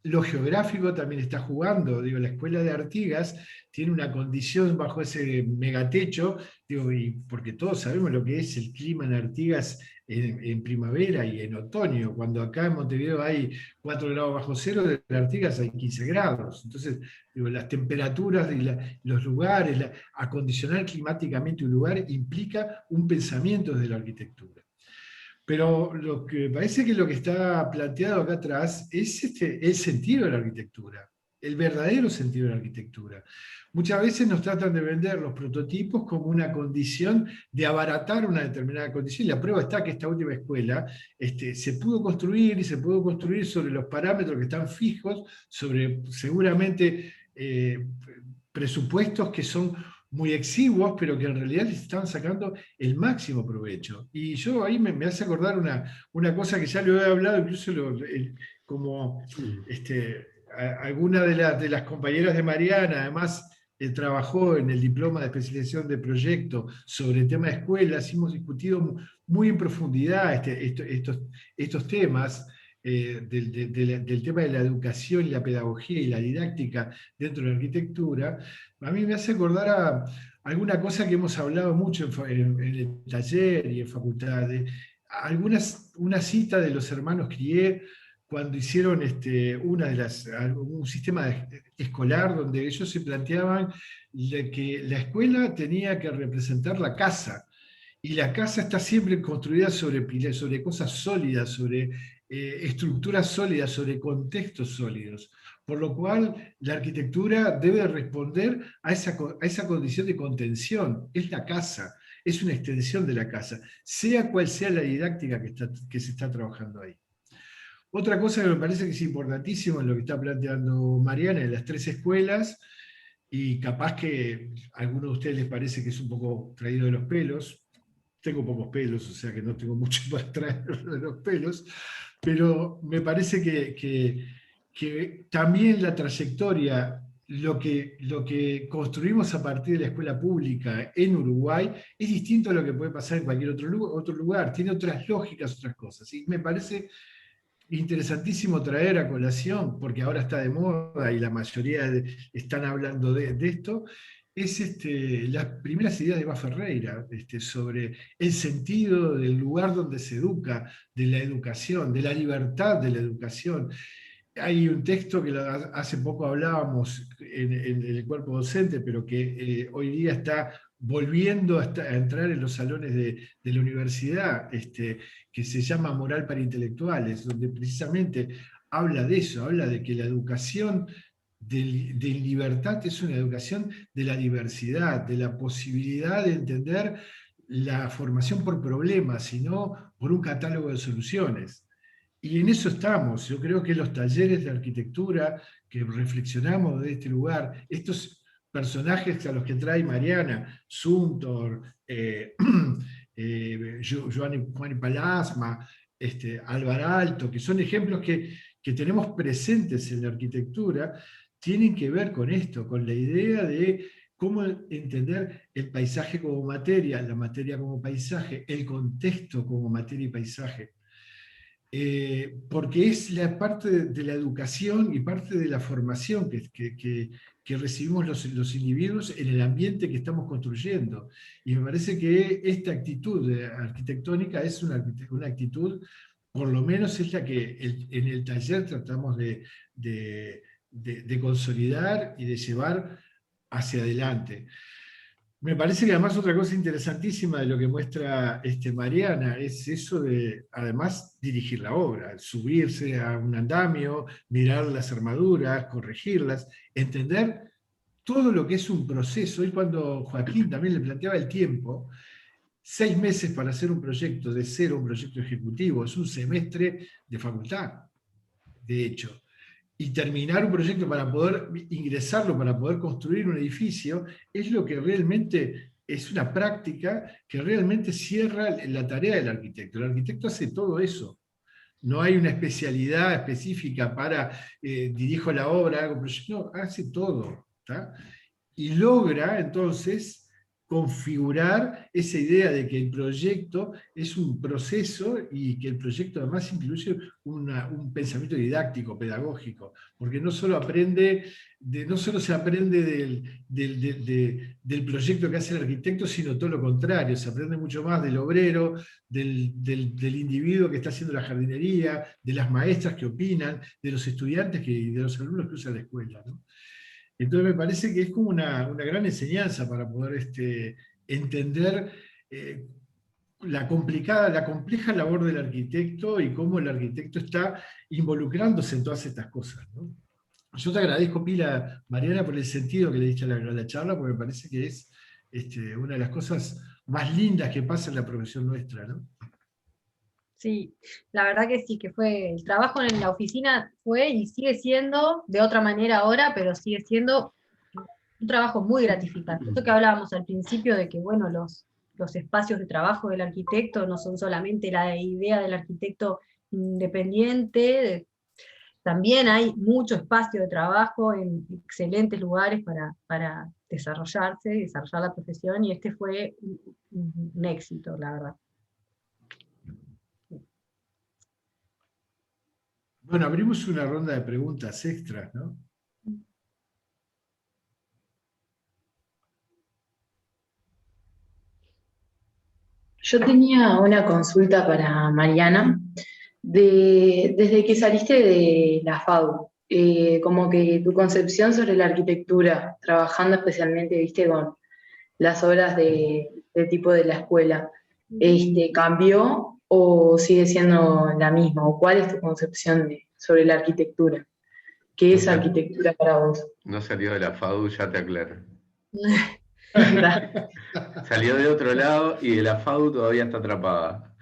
lo geográfico también está jugando. Digo, la escuela de Artigas tiene una condición bajo ese megatecho, digo, y porque todos sabemos lo que es el clima en Artigas en primavera y en otoño, cuando acá en Montevideo hay 4 grados bajo cero, en Artigas hay 15 grados. Entonces, digo, las temperaturas de los lugares, acondicionar climáticamente un lugar implica un pensamiento desde la arquitectura. Pero lo que parece que lo que está planteado acá atrás es el sentido de la arquitectura, el verdadero sentido de la arquitectura. Muchas veces nos tratan de vender los prototipos como una condición de abaratar una determinada condición. Y la prueba está que esta última escuela se pudo construir, y se pudo construir sobre los parámetros que están fijos, sobre seguramente presupuestos que son muy exiguos, pero que en realidad les están sacando el máximo provecho. Y yo ahí me hace acordar una cosa que ya lo he hablado, incluso como alguna de las compañeras de Mariana, además trabajó en el diploma de especialización de proyecto sobre el tema de escuelas. Hemos discutido muy en profundidad estos temas. Del tema de la educación y la pedagogía y la didáctica dentro de la arquitectura. A mí me hace acordar a alguna cosa que hemos hablado mucho en el taller y en facultades. una cita de los hermanos Crié cuando hicieron un sistema escolar donde ellos se planteaban que la escuela tenía que representar la casa, y la casa está siempre construida sobre pilares, sobre cosas sólidas, sobre estructuras sólidas, sobre contextos sólidos. Por lo cual, la arquitectura debe responder a esa condición de contención. Es la casa, es una extensión de la casa, sea cual sea la didáctica que se está trabajando ahí. Otra cosa que me parece que es importantísimo en lo que está planteando Mariana, en las 3 escuelas, y capaz que a algunos de ustedes les parece que es un poco traído de los pelos. Tengo pocos pelos, o sea que no tengo mucho para traer de los pelos, pero me parece que también la trayectoria, lo que construimos a partir de la escuela pública en Uruguay, es distinto a lo que puede pasar en cualquier otro lugar, tiene otras lógicas, otras cosas. Y me parece interesantísimo traer a colación, porque ahora está de moda y la mayoría están hablando de esto, es las primeras ideas de Eva Ferreira sobre el sentido del lugar donde se educa, de la educación, de la libertad de la educación. Hay un texto que hace poco hablábamos en el cuerpo docente, pero que hoy día está volviendo a entrar en los salones de la universidad, que se llama Moral para Intelectuales, donde precisamente habla de eso, habla de que la educación de libertad es una educación de la diversidad, de la posibilidad de entender la formación por problemas, y no por un catálogo de soluciones. Y en eso estamos. Yo creo que los talleres de arquitectura que reflexionamos de este lugar, estos personajes a los que trae Mariana, Suntor, Juan Palasma, Álvar Alto, que son ejemplos que tenemos presentes en la arquitectura, tienen que ver con esto, con la idea de cómo entender el paisaje como materia, la materia como paisaje, el contexto como materia y paisaje. Porque es la parte de la educación y parte de la formación que recibimos los individuos en el ambiente que estamos construyendo. Y me parece que esta actitud arquitectónica es una actitud, por lo menos es la que en el taller tratamos de consolidar y de llevar hacia adelante. Me parece que además otra cosa interesantísima de lo que muestra Mariana es eso de, además, dirigir la obra, subirse a un andamio, mirar las armaduras, corregirlas, entender todo lo que es un proceso. Y cuando Joaquín también le planteaba el tiempo, 6 meses para hacer un proyecto de cero, un proyecto ejecutivo, es un semestre de facultad, de hecho. Y terminar un proyecto para poder ingresarlo, para poder construir un edificio, es lo que realmente es una práctica que realmente cierra la tarea del arquitecto. El arquitecto hace todo eso. No hay una especialidad específica para dirijo la obra, hago proyecto, no, hace todo. ¿Tá? Y logra entonces configurar esa idea de que el proyecto es un proceso y que el proyecto además incluye un pensamiento didáctico, pedagógico, porque no solo se aprende del proyecto que hace el arquitecto, sino todo lo contrario, se aprende mucho más del obrero, del individuo que está haciendo la jardinería, de las maestras que opinan, de los estudiantes y de los alumnos que usan la escuela, ¿no? Entonces me parece que es como una gran enseñanza para poder entender la compleja labor del arquitecto y cómo el arquitecto está involucrándose en todas estas cosas, ¿no? Yo te agradezco, Pila, Mariana, por el sentido que le diste a la charla, porque me parece que es una de las cosas más lindas que pasa en la profesión nuestra, ¿no? Sí, la verdad que sí, que fue, el trabajo en la oficina fue y sigue siendo, de otra manera ahora, pero sigue siendo un trabajo muy gratificante. Esto que hablábamos al principio de que, bueno, los espacios de trabajo del arquitecto no son solamente la idea del arquitecto independiente, también hay mucho espacio de trabajo en excelentes lugares para desarrollarse, desarrollar la profesión, y este fue un éxito, la verdad. Bueno, abrimos una ronda de preguntas extras, ¿no? Yo tenía una consulta para Mariana. Desde que saliste de la FAU, como que tu concepción sobre la arquitectura, trabajando especialmente, viste, con las obras de tipo de la escuela, ¿cambió o sigue siendo la misma? ¿O cuál es tu concepción sobre la arquitectura? ¿Qué No, es arquitectura para vos? no salió de la FADU, ya te aclaro. Da. Salió de otro lado y de la FADU todavía está atrapada.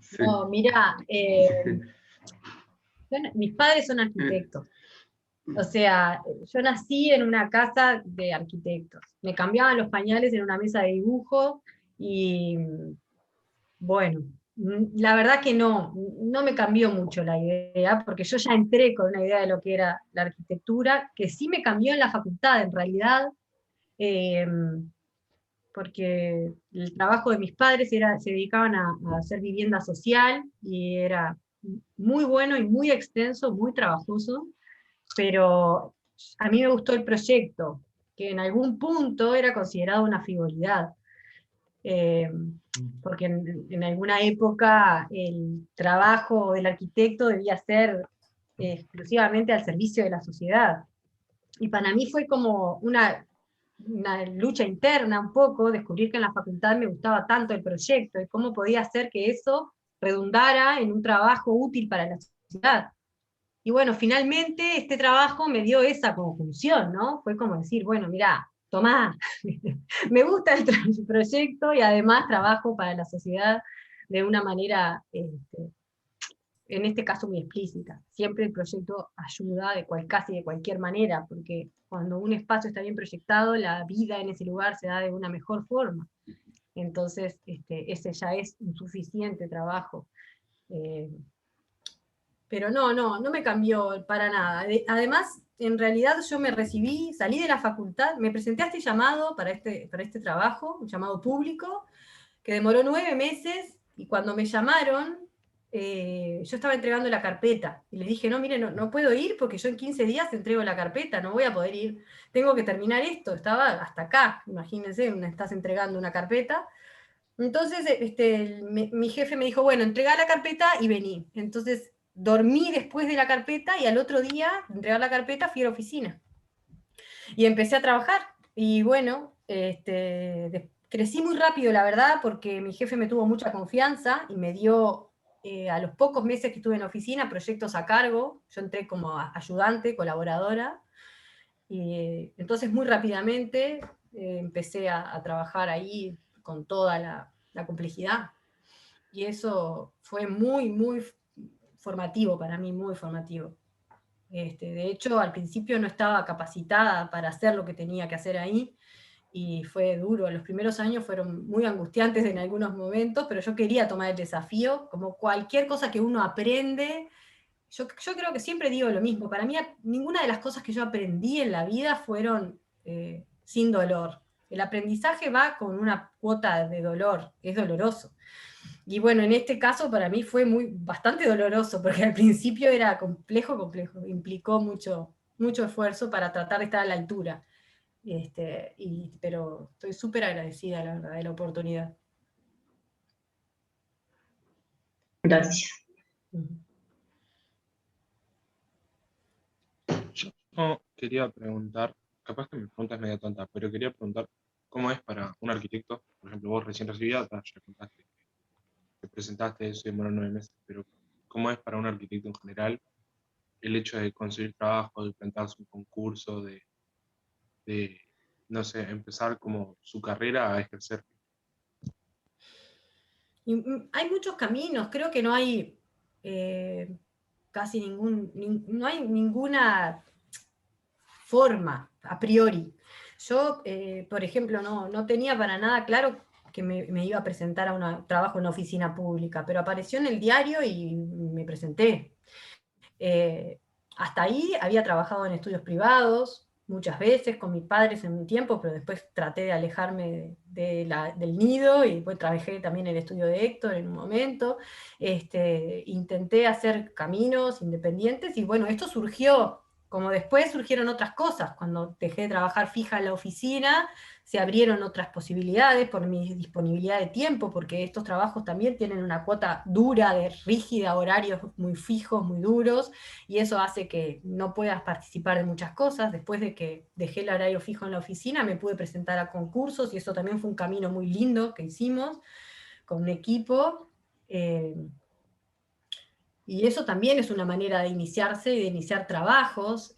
Sí. No, mira, mis padres son arquitectos. O sea, yo nací en una casa de arquitectos. Me cambiaban los pañales en una mesa de dibujo y bueno, la verdad que no me cambió mucho la idea, porque yo ya entré con una idea de lo que era la arquitectura, que sí me cambió en la facultad en realidad, porque el trabajo de mis padres se dedicaban a hacer vivienda social y era muy bueno y muy extenso, muy trabajoso, pero a mí me gustó el proyecto, que en algún punto era considerado una frivolidad, porque en alguna época el trabajo del arquitecto debía ser exclusivamente al servicio de la sociedad. Y para mí fue como una lucha interna un poco, descubrir que en la facultad me gustaba tanto el proyecto y cómo podía hacer que eso redundara en un trabajo útil para la sociedad. Y bueno, finalmente este trabajo me dio esa conjunción, ¿no? Fue como decir, bueno, mirá, tomá, me gusta el proyecto y además trabajo para la sociedad de una manera, en este caso muy explícita. Siempre el proyecto ayuda casi de cualquier manera, porque cuando un espacio está bien proyectado, la vida en ese lugar se da de una mejor forma. Entonces, ese ya es un suficiente trabajo. Pero no me cambió para nada. Además, en realidad yo me recibí, salí de la facultad, me presenté a este llamado para este trabajo, un llamado público, que demoró 9 meses, y cuando me llamaron, yo estaba entregando la carpeta, y le dije, no, mire, no puedo ir porque yo en 15 días entrego la carpeta, no voy a poder ir, tengo que terminar esto, estaba hasta acá, imagínense, estás entregando una carpeta. Entonces mi jefe me dijo, bueno, entregá la carpeta y vení. Entonces dormí después de la carpeta y al otro día de entregar la carpeta fui a la oficina. Y empecé a trabajar. Y bueno, crecí muy rápido, la verdad, porque mi jefe me tuvo mucha confianza y me dio, a los pocos meses que estuve en la oficina, proyectos a cargo. Yo entré como ayudante, colaboradora. Y entonces muy rápidamente empecé a trabajar ahí con toda la complejidad. Y eso fue muy formativo para mí, muy formativo. De hecho, al principio no estaba capacitada para hacer lo que tenía que hacer ahí, y fue duro. Los primeros años fueron muy angustiantes en algunos momentos, pero yo quería tomar el desafío, como cualquier cosa que uno aprende. Yo creo que siempre digo lo mismo, para mí ninguna de las cosas que yo aprendí en la vida fueron sin dolor. El aprendizaje va con una cuota de dolor, es doloroso. Y bueno, en este caso para mí fue bastante doloroso, porque al principio era complejo, implicó mucho esfuerzo para tratar de estar a la altura. Pero estoy súper agradecida, la verdad, de la oportunidad. Gracias. Yo quería preguntar, capaz que mi pregunta es medio tonta, pero quería preguntar cómo es para un arquitecto, por ejemplo, vos recién recibida, ya contaste que presentaste eso y demoró 9 meses, pero cómo es para un arquitecto en general el hecho de conseguir trabajo, de plantarse un concurso, de, no sé, empezar como su carrera a ejercer. Y, hay muchos caminos, creo que no hay casi no hay ninguna forma a priori. Yo, por ejemplo, no tenía para nada claro que me iba a presentar a un trabajo en una oficina pública, pero apareció en el diario y me presenté. Hasta ahí había trabajado en estudios privados muchas veces con mis padres en un tiempo, pero después traté de alejarme del nido, y después trabajé también en el estudio de Héctor en un momento. Intenté hacer caminos independientes, y bueno, esto surgió como después surgieron otras cosas, cuando dejé de trabajar fija en la oficina, se abrieron otras posibilidades por mi disponibilidad de tiempo, porque estos trabajos también tienen una cuota dura, rígida, horarios muy fijos, muy duros, y eso hace que no puedas participar de muchas cosas. Después de que dejé el horario fijo en la oficina, me pude presentar a concursos, y eso también fue un camino muy lindo que hicimos con un equipo. Y eso también es una manera de iniciarse y de iniciar trabajos.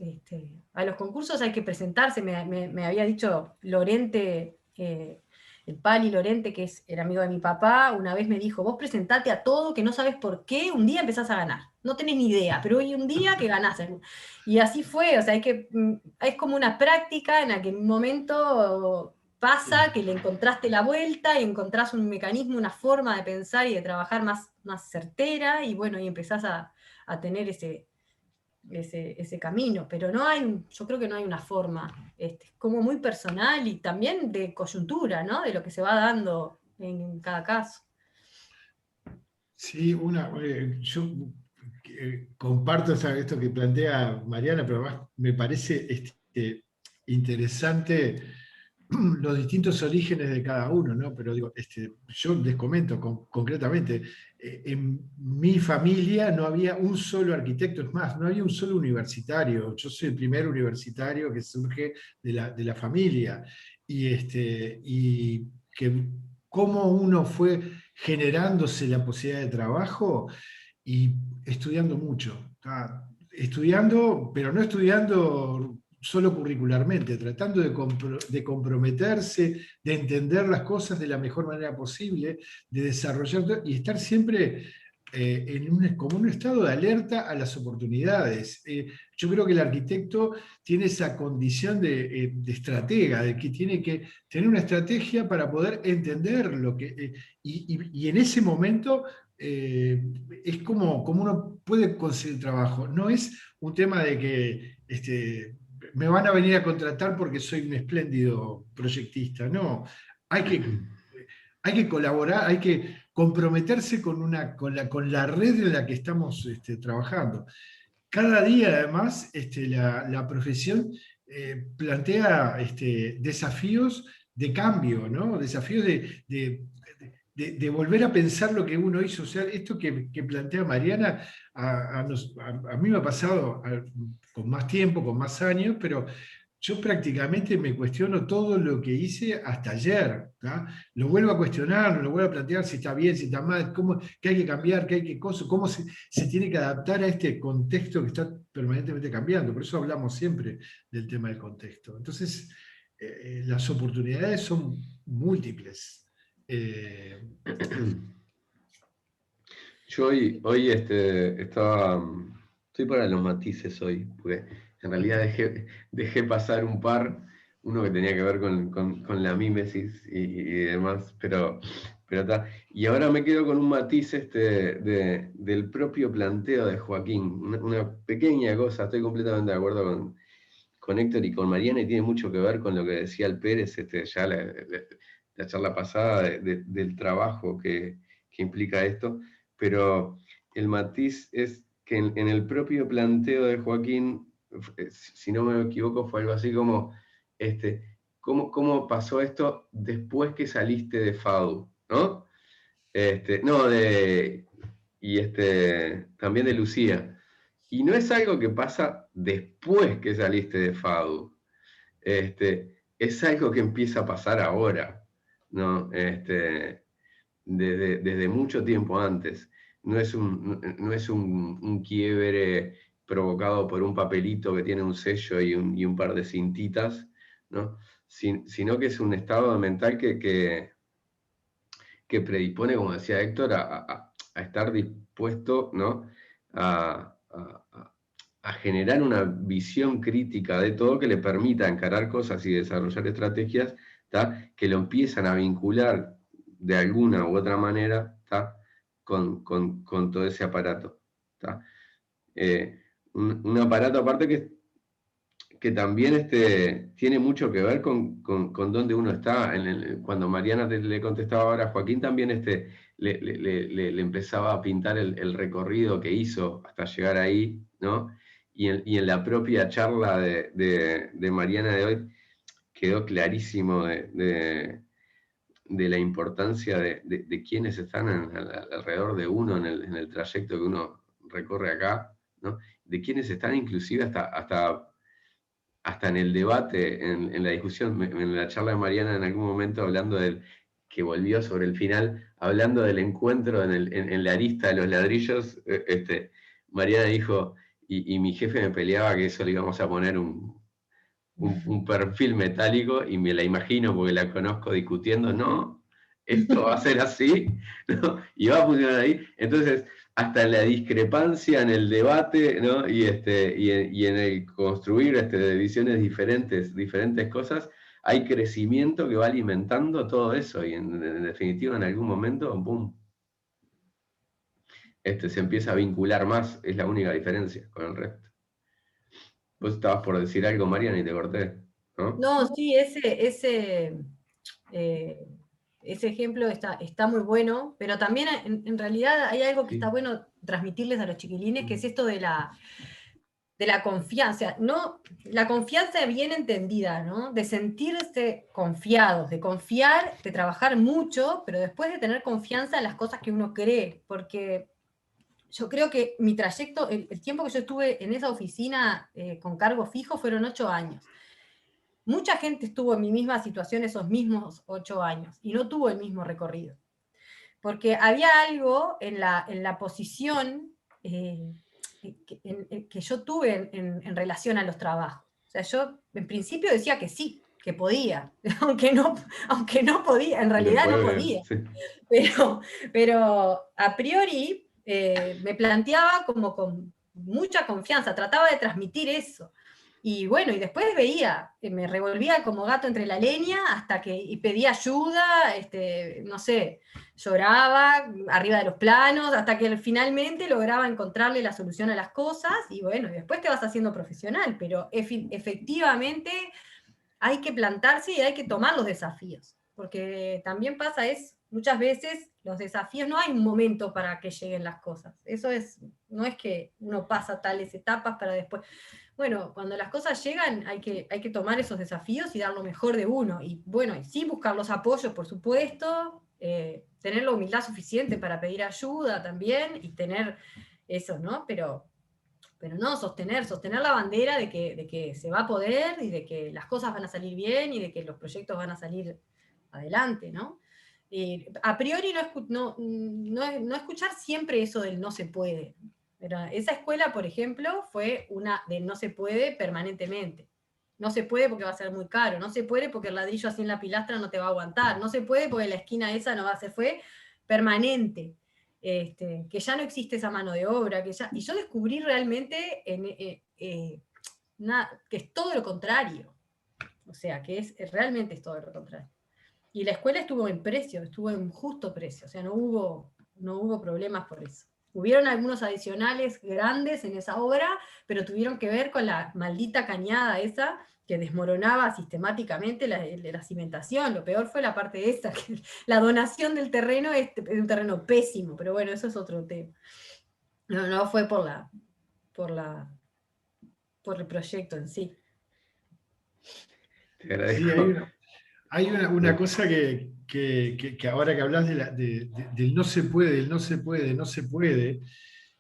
A los concursos hay que presentarse, me había dicho Lorente, el Pali Lorente, que era amigo de mi papá, una vez me dijo, vos presentate a todo, que no sabes por qué, un día empezás a ganar. No tenés ni idea, pero hoy un día que ganás. Y así fue, o sea, es como una práctica en la que en un momento pasa que le encontraste la vuelta y encontrás un mecanismo, una forma de pensar y de trabajar más certera, y bueno, y empezás a tener ese camino, pero yo creo que no hay una forma, es como muy personal y también de coyuntura, ¿no? De lo que se va dando en cada caso. Sí, yo comparto esto que plantea Mariana, pero además me parece interesante los distintos orígenes de cada uno, ¿no? Pero digo, yo les comento concretamente, en mi familia no había un solo arquitecto, es más, no había un solo universitario. Yo soy el primer universitario que surge de la familia. Y que cómo uno fue generándose la posibilidad de trabajo y estudiando mucho. Estudiando, pero no estudiando solo curricularmente, tratando de comprometerse, de entender las cosas de la mejor manera posible, de desarrollar y estar siempre como un estado de alerta a las oportunidades. Yo creo que el arquitecto tiene esa condición de estratega, de que tiene que tener una estrategia para poder entender lo que... y en ese momento es como uno puede conseguir trabajo. No es un tema de que me van a venir a contratar porque soy un espléndido proyectista. No, hay que colaborar, hay que comprometerse con la red en la que estamos trabajando. Cada día, además, la profesión plantea desafíos de cambio, ¿no? Desafíos de volver a pensar lo que uno hizo. O sea, esto que plantea Mariana, a mí me ha pasado con más tiempo, con más años, pero yo prácticamente me cuestiono todo lo que hice hasta ayer. Lo vuelvo a cuestionar, lo vuelvo a plantear si está bien, si está mal, qué hay que cambiar, qué hay que cosas, cómo se tiene que adaptar a este contexto que está permanentemente cambiando. Por eso hablamos siempre del tema del contexto. Entonces, las oportunidades son múltiples. Yo hoy estoy para los matices hoy, porque en realidad dejé pasar un par, uno que tenía que ver con la mímesis y demás, pero está. Y ahora me quedo con un matiz del propio planteo de Joaquín, una pequeña cosa, estoy completamente de acuerdo con Héctor y con Mariana, y tiene mucho que ver con lo que decía el Pérez, ya la charla pasada del trabajo que implica esto, pero el matiz es que en el propio planteo de Joaquín, si no me equivoco, fue algo así como, ¿cómo pasó esto después que saliste de FADU? ¿No? También de Lucía. Y no es algo que pasa después que saliste de FADU. Es algo que empieza a pasar ahora, ¿no? Desde mucho tiempo antes. No es un quiebre provocado por un papelito que tiene un sello y un par de cintitas, ¿no? Sino que es un estado mental que predispone, como decía Héctor, a estar dispuesto, ¿no? a generar una visión crítica de todo que le permita encarar cosas y desarrollar estrategias, ¿tá? Que lo empiezan a vincular de alguna u otra manera, ¿tá? Con todo ese aparato. ¿Tá? Un aparato aparte que también tiene mucho que ver con dónde uno está. Cuando Mariana le contestaba ahora a Joaquín, también le empezaba a pintar el recorrido que hizo hasta llegar ahí, ¿no? y en la propia charla de Mariana de hoy quedó clarísimo de la importancia de quienes están alrededor de uno en el trayecto que uno recorre acá, ¿no? De quienes están inclusive hasta en el debate, en la discusión, en la charla de Mariana en algún momento hablando que volvió sobre el final, hablando del encuentro en la arista de los ladrillos, Mariana dijo, y mi jefe me peleaba que eso le íbamos a poner un perfil metálico, y me la imagino porque la conozco discutiendo, no, esto va a ser así, ¿no? Y va a funcionar ahí. Entonces, hasta en la discrepancia, en el debate, ¿no? y en el construir visiones diferentes cosas, hay crecimiento que va alimentando todo eso, y en definitiva en algún momento, ¡pum!, se empieza a vincular más, es la única diferencia con el resto. Vos estabas por decir algo, Mariana, y te corté, ¿no? No, sí, ese ejemplo está muy bueno, pero también en realidad hay algo que Sí. está bueno transmitirles a los chiquilines, que es esto de la confianza, ¿no? La confianza bien entendida, ¿no? De sentirse confiados, de confiar, de trabajar mucho, pero después de tener confianza en las cosas que uno cree, porque yo creo que mi trayecto, el tiempo que yo estuve en esa oficina con cargo fijo fueron 8 años. Mucha gente estuvo en mi misma situación esos mismos 8 años y no tuvo el mismo recorrido. Porque había algo en la posición que yo tuve en relación a los trabajos. O sea, yo en principio decía que sí, que podía, aunque no podía, en realidad no podía. Sí. Pero a priori me planteaba como con mucha confianza, trataba de transmitir eso. Y bueno, y después veía, me revolvía como gato entre la leña hasta que pedía ayuda, no sé, lloraba arriba de los planos, hasta que finalmente lograba encontrarle la solución a las cosas, y bueno, y después te vas haciendo profesional, pero efectivamente hay que plantarse y hay que tomar los desafíos, porque también pasa muchas veces los desafíos, no hay un momento para que lleguen las cosas, no es que uno pasa tales etapas para después. Bueno, cuando las cosas llegan hay que tomar esos desafíos y dar lo mejor de uno. Y bueno, y sí buscar los apoyos, por supuesto, tener la humildad suficiente para pedir ayuda también y tener eso, ¿no? Pero no, sostener la bandera de que se va a poder y de que las cosas van a salir bien y de que los proyectos van a salir adelante, ¿no? A priori no escuchar siempre eso del no se puede. Pero esa escuela, por ejemplo, fue una de no se puede permanentemente. No se puede porque va a ser muy caro, no se puede porque el ladrillo así en la pilastra no te va a aguantar, no se puede porque la esquina esa no va a ser, fue permanente. Que ya no existe esa mano de obra, y yo descubrí realmente que es todo lo contrario. O sea, realmente es todo lo contrario. Y la escuela estuvo en precio, estuvo en justo precio, o sea, no hubo problemas por eso. Hubieron algunos adicionales grandes en esa obra, pero tuvieron que ver con la maldita cañada esa que desmoronaba sistemáticamente la cimentación. Lo peor fue la parte esa, que la donación del terreno es un terreno pésimo, pero bueno, eso es otro tema. No fue por el proyecto en sí. Te agradezco. Sí, hay una cosa que ahora que hablas del no se puede, del no se puede, no se puede,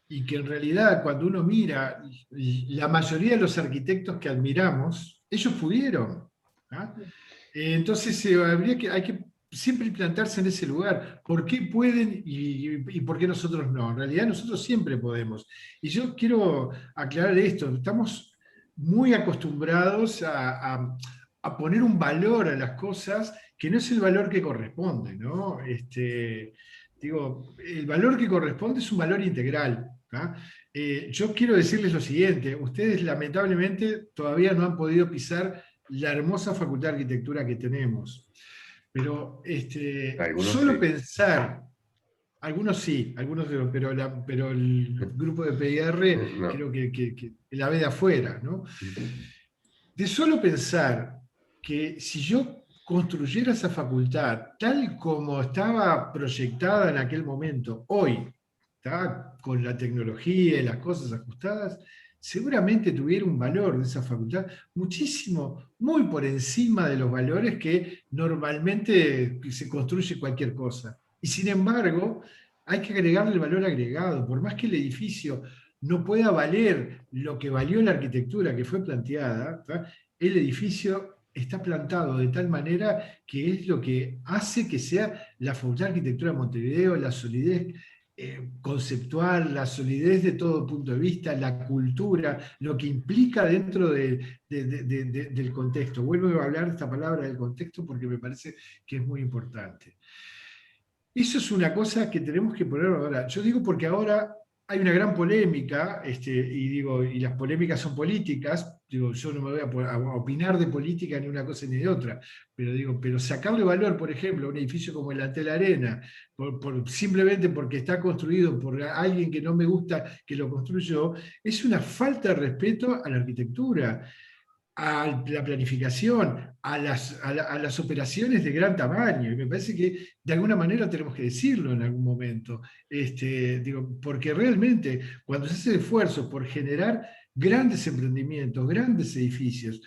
y que en realidad cuando uno mira, la mayoría de los arquitectos que admiramos, ellos pudieron. ¿Ah? Entonces hay que siempre plantarse en ese lugar. ¿Por qué pueden y por qué nosotros no? En realidad nosotros siempre podemos. Y yo quiero aclarar esto, estamos muy acostumbrados a poner un valor a las cosas que no es el valor que corresponde, ¿no? El valor que corresponde es un valor integral. ¿Ah? Yo quiero decirles lo siguiente, ustedes lamentablemente todavía no han podido pisar la hermosa Facultad de Arquitectura que tenemos, pero solo sí. Pensar, algunos sí, pero el grupo de PIR No. creo que la ve de afuera, ¿no? De solo pensar que si yo construyera esa facultad tal como estaba proyectada en aquel momento, hoy, ¿está? Con la tecnología y las cosas ajustadas, seguramente tuviera un valor de esa facultad muchísimo, muy por encima de los valores que normalmente se construye cualquier cosa. Y sin embargo, hay que agregarle el valor agregado, por más que el edificio no pueda valer lo que valió la arquitectura que fue planteada, ¿tá? El edificio está plantado de tal manera que es lo que hace que sea la Facultad de Arquitectura de Montevideo, la solidez conceptual, la solidez de todo punto de vista, la cultura, lo que implica dentro del contexto. Vuelvo a hablar de esta palabra del contexto porque me parece que es muy importante. Eso es una cosa que tenemos que poner ahora. Yo digo porque ahora hay una gran polémica, y las polémicas son políticas. Digo, yo no me voy a opinar de política ni una cosa ni de otra, pero sacarle valor, por ejemplo, a un edificio como el Antel Arena, simplemente porque está construido por alguien que no me gusta que lo construyó, es una falta de respeto a la arquitectura, a la planificación, a las operaciones de gran tamaño. Y me parece que de alguna manera tenemos que decirlo en algún momento. Porque realmente cuando se hace esfuerzo por generar grandes emprendimientos, grandes edificios,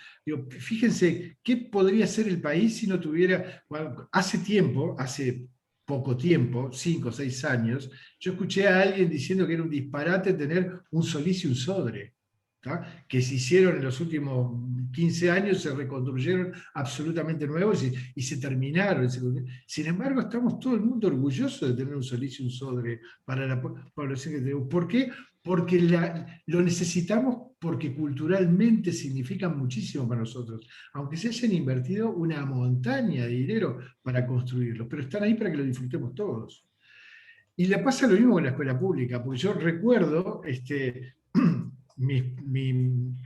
fíjense qué podría ser el país si no tuviera, hace poco tiempo, 5 o 6 años, yo escuché a alguien diciendo que era un disparate tener un Solís y un Sodre, que se hicieron en los últimos 15 años, se reconstruyeron absolutamente nuevos y se terminaron. Sin embargo, estamos todo el mundo orgulloso de tener un Solís y un Sodre para la población que tenemos. ¿Por qué? Porque lo necesitamos, porque culturalmente significan muchísimo para nosotros, aunque se hayan invertido una montaña de dinero para construirlos, pero están ahí para que lo disfrutemos todos. Y le pasa lo mismo con la escuela pública, porque yo recuerdo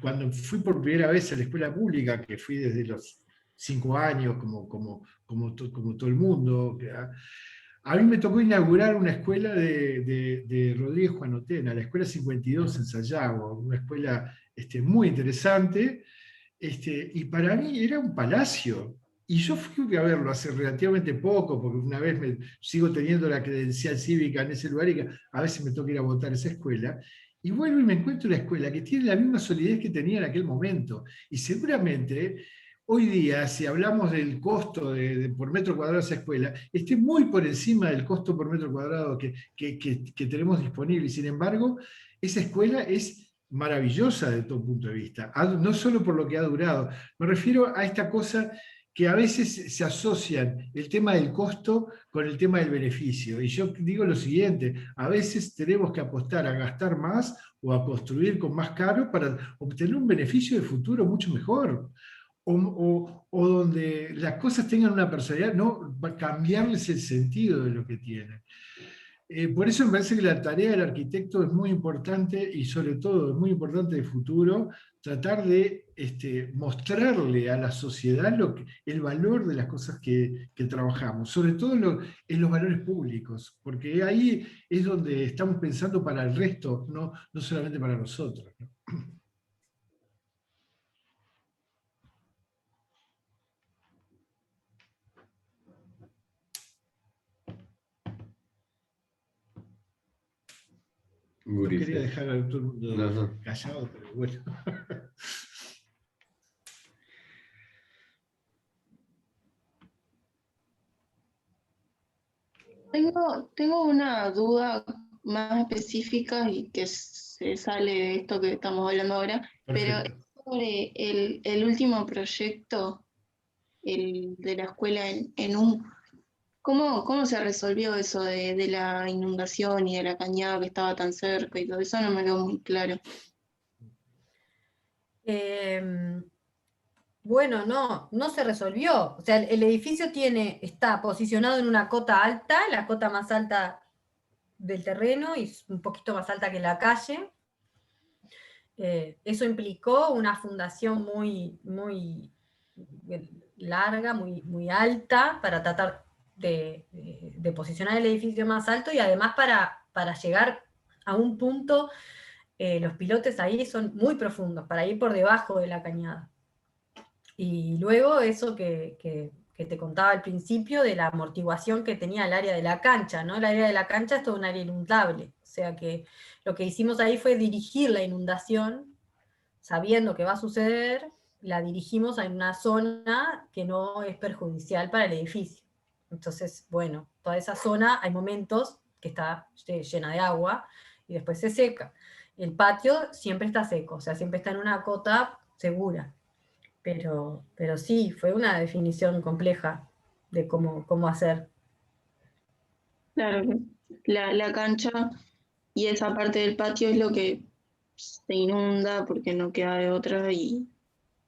cuando fui por primera vez a la escuela pública, que fui desde los 5 años, como todo el mundo, a mí me tocó inaugurar una escuela de Rodríguez Juan Otena, la Escuela 52 en Sayago, una escuela muy interesante, y para mí era un palacio. Y yo fui a verlo hace relativamente poco, porque una vez sigo teniendo la credencial cívica en ese lugar y a veces me toca ir a votar a esa escuela. Y vuelvo y me encuentro una escuela que tiene la misma solidez que tenía en aquel momento. Y seguramente hoy día, si hablamos del costo por metro cuadrado de esa escuela, esté muy por encima del costo por metro cuadrado que tenemos disponible. Y sin embargo, esa escuela es maravillosa desde todo punto de vista, no solo por lo que ha durado. Me refiero a esta cosa que a veces se asocian el tema del costo con el tema del beneficio. Y yo digo lo siguiente, a veces tenemos que apostar a gastar más o a construir con más caro para obtener un beneficio de futuro mucho mejor. O donde las cosas tengan una personalidad, no cambiarles el sentido de lo que tienen. Por eso me parece que la tarea del arquitecto es muy importante y sobre todo es muy importante de futuro, tratar de mostrarle a la sociedad el valor de las cosas que trabajamos, sobre todo en los valores públicos, porque ahí es donde estamos pensando para el resto, no solamente para nosotros, ¿no? No quería dejar a todo el mundo callado, pero bueno. Tengo una duda más específica y que se sale de esto que estamos hablando ahora, pero es sobre el último proyecto, el de la escuela ¿Cómo se resolvió eso de la inundación y de la cañada que estaba tan cerca y todo eso? No me quedó muy claro. Bueno, no se resolvió. O sea, el edificio está posicionado en una cota alta, la cota más alta del terreno y un poquito más alta que la calle. Eso implicó una fundación muy, muy larga, muy, muy alta, para tratar de posicionar el edificio más alto, y además para llegar a un punto, los pilotes ahí son muy profundos, para ir por debajo de la cañada. Y luego eso que te contaba al principio, de la amortiguación que tenía el área de la cancha, ¿no? El área de la cancha es todo un área inundable, o sea que lo que hicimos ahí fue dirigir la inundación sabiendo que va a suceder, la dirigimos a una zona que no es perjudicial para el edificio. Entonces, bueno, toda esa zona hay momentos que está llena de agua y después se seca. El patio siempre está seco, o sea, siempre está en una cota segura. Pero sí, fue una definición compleja de cómo hacer. Claro, la cancha y esa parte del patio es lo que se inunda porque no queda de otra y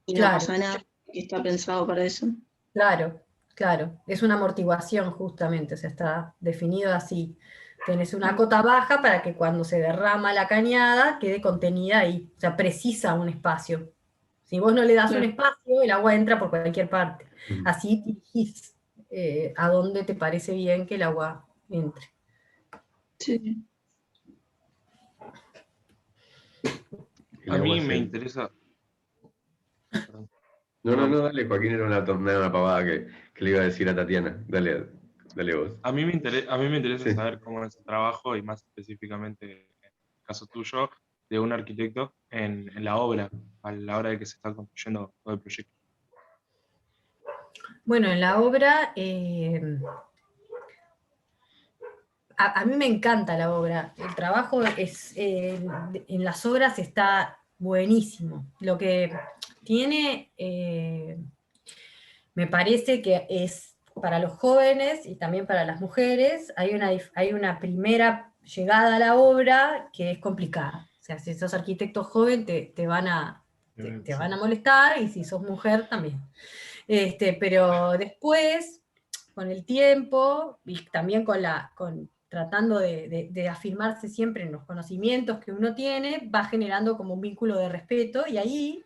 no Claro, pasa nada, que está pensado para eso. claro, claro. Es una amortiguación justamente, o sea, está definido así. Tenés una cota baja para que cuando se derrama la cañada quede contenida ahí, o sea, precisa un espacio. Si vos no le das un Claro. espacio, el agua entra por cualquier parte. Mm. Así dirigís a dónde te parece bien que el agua entre. Sí. El A agua mí me se- interesa... Perdón. No, dale, Joaquín, era una pavada que le iba a decir a Tatiana. Dale vos. A mí me interesa Sí. saber cómo es el trabajo, y más específicamente en el caso tuyo, de un arquitecto en la obra, a la hora de que se está construyendo todo el proyecto. Bueno, en la obra, a mí me encanta la obra. El trabajo en las obras está buenísimo. Lo que tiene, me parece que es para los jóvenes y también para las mujeres, hay una primera llegada a la obra que es complicada. O sea, si sos arquitecto joven te van a molestar, y si sos mujer también. Pero después, con el tiempo, y también tratando de afirmarse siempre en los conocimientos que uno tiene, va generando como un vínculo de respeto, y ahí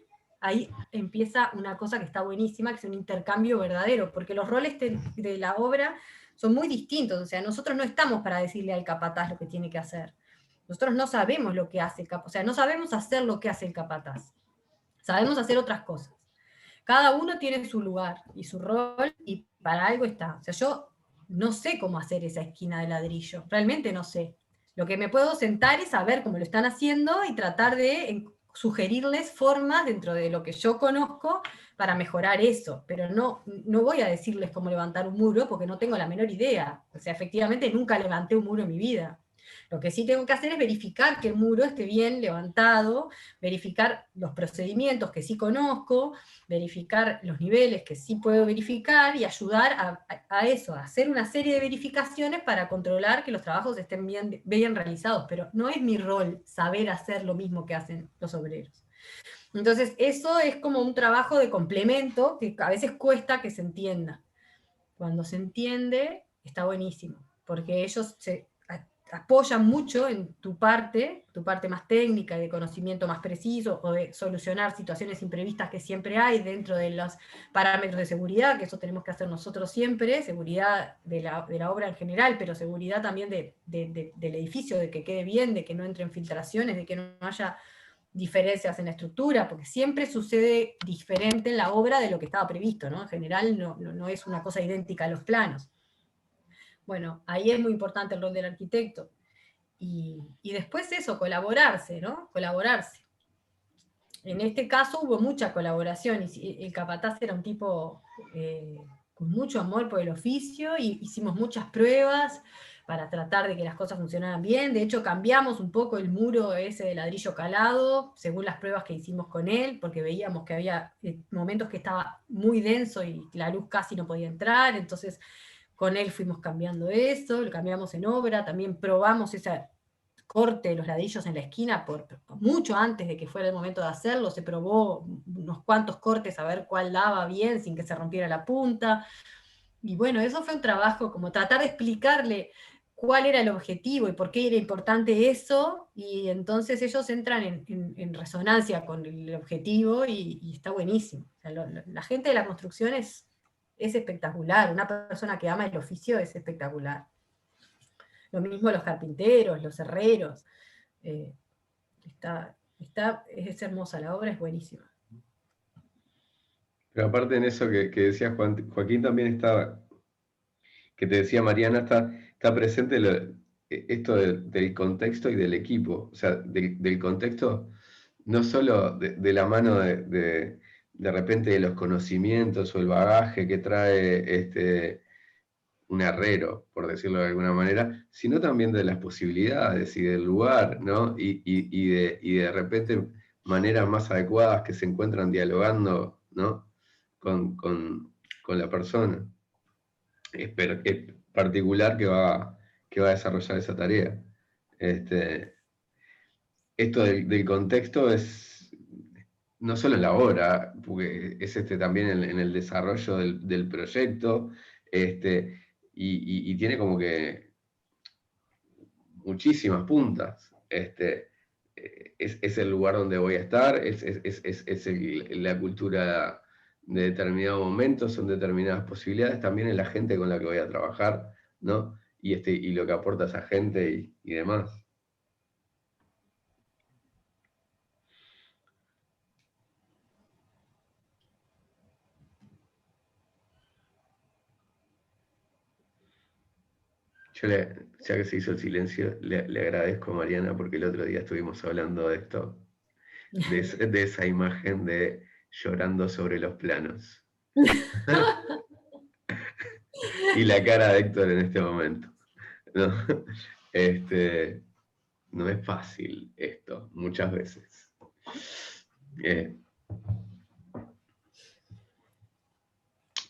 empieza una cosa que está buenísima, que es un intercambio verdadero, porque los roles de la obra son muy distintos. O sea, nosotros no estamos para decirle al capataz lo que tiene que hacer. Nosotros no sabemos lo que hace el capataz, o sea, no sabemos hacer lo que hace el capataz. Sabemos hacer otras cosas. Cada uno tiene su lugar y su rol, y para algo está. O sea, yo no sé cómo hacer esa esquina de ladrillo, realmente no sé. Lo que me puedo sentar es saber cómo lo están haciendo y tratar de sugerirles formas dentro de lo que yo conozco para mejorar eso, pero no voy a decirles cómo levantar un muro porque no tengo la menor idea. O sea, efectivamente nunca levanté un muro en mi vida. Lo que sí tengo que hacer es verificar que el muro esté bien levantado, verificar los procedimientos que sí conozco, verificar los niveles que sí puedo verificar y ayudar a eso, a hacer una serie de verificaciones para controlar que los trabajos estén bien realizados, pero no es mi rol saber hacer lo mismo que hacen los obreros. Entonces eso es como un trabajo de complemento que a veces cuesta que se entienda. Cuando se entiende está buenísimo, porque ellos se apoyan mucho en tu parte más técnica y de conocimiento más preciso, o de solucionar situaciones imprevistas que siempre hay dentro de los parámetros de seguridad, que eso tenemos que hacer nosotros siempre, seguridad de la obra en general, pero seguridad también del edificio, de que quede bien, de que no entren filtraciones, de que no haya diferencias en la estructura, porque siempre sucede diferente en la obra de lo que estaba previsto, ¿no? En general no es una cosa idéntica a los planos. Bueno, ahí es muy importante el rol del arquitecto. Y después eso, colaborarse, ¿no? Colaborarse. En este caso hubo mucha colaboración, y el capataz era un tipo con mucho amor por el oficio, y hicimos muchas pruebas para tratar de que las cosas funcionaran bien. De hecho, cambiamos un poco el muro ese de ladrillo calado, según las pruebas que hicimos con él, porque veíamos que había momentos que estaba muy denso y la luz casi no podía entrar, entonces con él fuimos cambiando eso, lo cambiamos en obra, también probamos ese corte de los ladrillos en la esquina mucho antes de que fuera el momento de hacerlo, se probó unos cuantos cortes a ver cuál daba bien sin que se rompiera la punta, y bueno, eso fue un trabajo como tratar de explicarle cuál era el objetivo y por qué era importante eso, y entonces ellos entran en resonancia con el objetivo, y está buenísimo. O sea, la gente de la construcción es espectacular, una persona que ama el oficio es espectacular. Lo mismo los carpinteros, los herreros. Es hermosa, la obra es buenísima. Pero aparte en eso que decía Joaquín también estaba, que te decía Mariana, está presente esto del contexto y del equipo, o sea, del contexto no solo de la mano de repente de los conocimientos o el bagaje que trae un herrero, por decirlo de alguna manera, sino también de las posibilidades y del lugar, ¿no? Y de repente maneras más adecuadas que se encuentran dialogando, ¿no? Con la persona. Es particular que va a desarrollar esa tarea. Esto del contexto es no solo en la obra, porque es también en el desarrollo del proyecto, y tiene como que muchísimas puntas. Es el lugar donde voy a estar, es la cultura de determinado momento, son determinadas posibilidades, también es la gente con la que voy a trabajar, ¿no? Y lo que aporta esa gente y demás. Yo, ya que se hizo el silencio, le agradezco a Mariana porque el otro día estuvimos hablando de esto, de esa imagen de llorando sobre los planos. Y la cara de Héctor en este momento. No, no es fácil esto, muchas veces.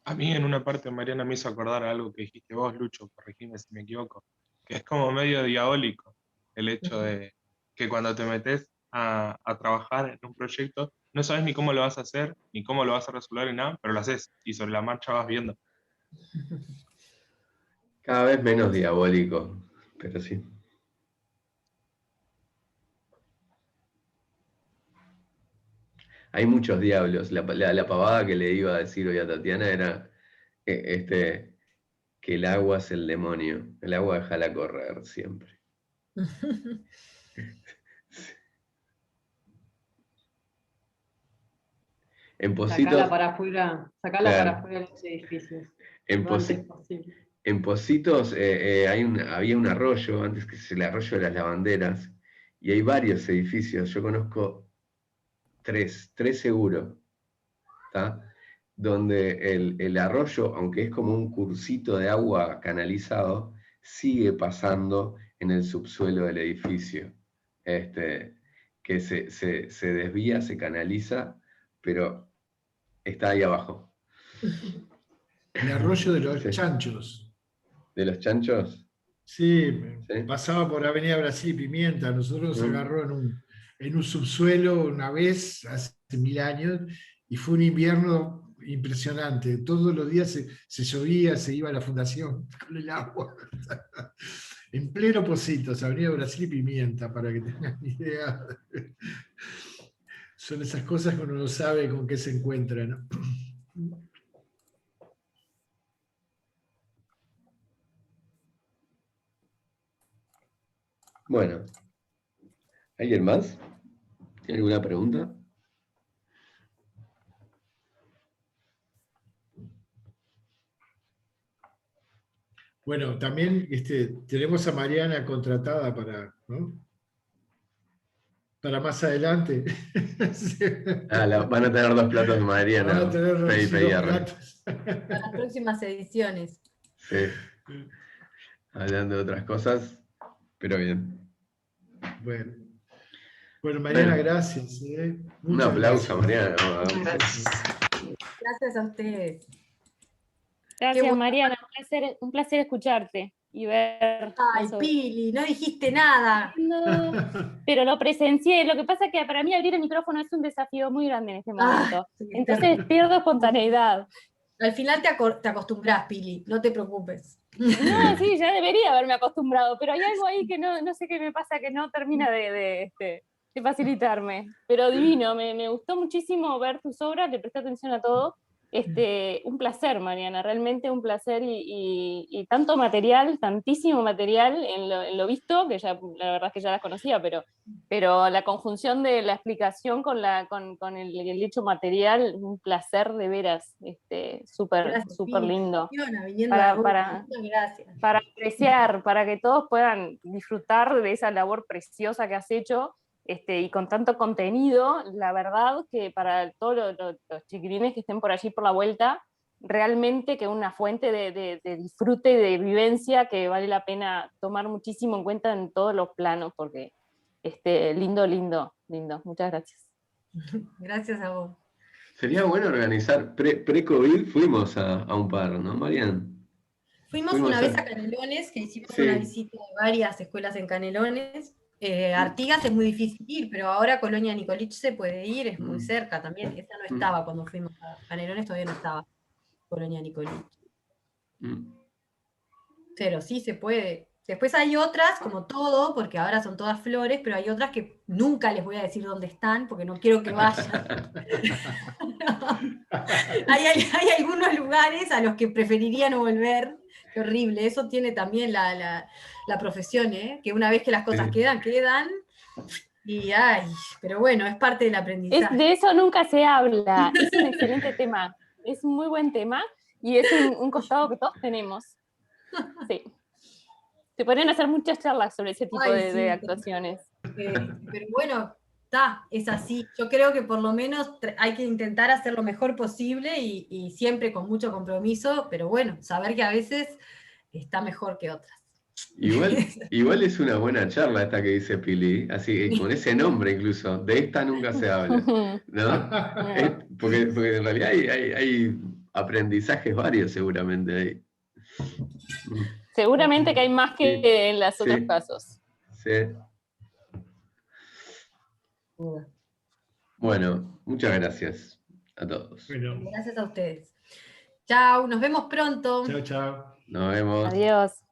A mí en una parte Mariana me hizo acordar algo que dijiste vos, Lucho, corregime si me equivoco, que es como medio diabólico el hecho de que cuando te metes a trabajar en un proyecto, no sabes ni cómo lo vas a hacer, ni cómo lo vas a resolver ni nada, pero lo haces y sobre la marcha vas viendo. Cada vez menos diabólico, pero sí. Hay muchos diablos. La pavada que le iba a decir hoy a Tatiana era que el agua es el demonio. El agua déjala correr siempre. En Positos, Sacala para afuera de los edificios. En Positos había un arroyo, antes que es el arroyo de las lavanderas, y hay varios edificios. Yo conozco tres seguro, ¿tá? Donde el arroyo, aunque es como un cursito de agua canalizado, sigue pasando en el subsuelo del edificio. Que se desvía, se canaliza, pero está ahí abajo. El arroyo de los Sí. chanchos. ¿De los chanchos? Sí, ¿Sí? pasaba por Avenida Brasil y Pimienta. Nosotros nos agarró en un subsuelo una vez, hace 1000 años, y fue un invierno impresionante. Todos los días se llovía, se iba a la fundación con el agua. En pleno Positos, Avenida Brasil y Pimienta, para que tengan idea. Son esas cosas que uno no sabe con qué se encuentra, ¿no? Bueno, ¿alguien más? ¿Tiene alguna pregunta? Bueno, también tenemos a Mariana contratada para, ¿no? Para más adelante. Sí. Van a tener dos platos de Mariana. Van a tener dos platos. Para las próximas ediciones. Sí. Hablando de otras cosas, pero bien. Bueno, Mariana, gracias. Un aplauso a Mariana. Gracias a ustedes. Gracias, Mariana. Un placer escucharte y ver. Ay, Pili, no dijiste nada. No, pero lo presencié. Lo que pasa es que para mí abrir el micrófono es un desafío muy grande en este momento. Entonces pierdo espontaneidad. Al final te acostumbrás, Pili, no te preocupes. No, sí, ya debería haberme acostumbrado, pero hay algo ahí que no sé qué me pasa, que no termina de facilitarme. Pero divino, me gustó muchísimo ver tus obras, le presté atención a todo. Un placer, Mariana, realmente un placer y tanto material, tantísimo material en lo visto, que ya la verdad es que ya las conocía, pero la conjunción de la explicación con el hecho material, un placer de veras, súper lindo. Para apreciar, para que todos puedan disfrutar de esa labor preciosa que has hecho y con tanto contenido, la verdad que para todos los chiquilines que estén por allí por la vuelta, realmente que una fuente de disfrute y de vivencia que vale la pena tomar muchísimo en cuenta en todos los planos, porque lindo, lindo, lindo. Muchas gracias. Gracias a vos. Sería bueno organizar, pre-COVID fuimos a un par, ¿no, Marian? Fuimos una vez a Canelones, que hicimos una visita de varias escuelas en Canelones. Artigas es muy difícil ir, pero ahora Colonia Nicolich se puede ir, es muy cerca también. Esa no estaba cuando fuimos a Canelones, todavía no estaba Colonia Nicolich. Pero sí se puede. Después hay otras, como todo, porque ahora son todas flores, pero hay otras que nunca les voy a decir dónde están, porque no quiero que vayan. hay algunos lugares a los que preferiría no volver. Qué horrible, eso tiene también la profesión, ¿eh? Que una vez que las cosas quedan, y pero bueno, es parte del aprendizaje. De eso nunca se habla, es un excelente tema, es un muy buen tema, y es un costado que todos tenemos. Sí. Se podrían hacer muchas charlas sobre ese tipo de actuaciones. Pero bueno, es así. Yo creo que por lo menos hay que intentar hacer lo mejor posible y siempre con mucho compromiso, pero bueno, saber que a veces está mejor que otras. Igual es una buena charla esta que dice Pili, así con ese nombre incluso, de esta nunca se habla, ¿no? Porque en realidad hay aprendizajes varios seguramente ahí. Seguramente que hay más que en los otros casos. Sí. Bueno, muchas gracias a todos. Bueno. Gracias a ustedes. Chao, nos vemos pronto. Chao, chao. Nos vemos. Adiós.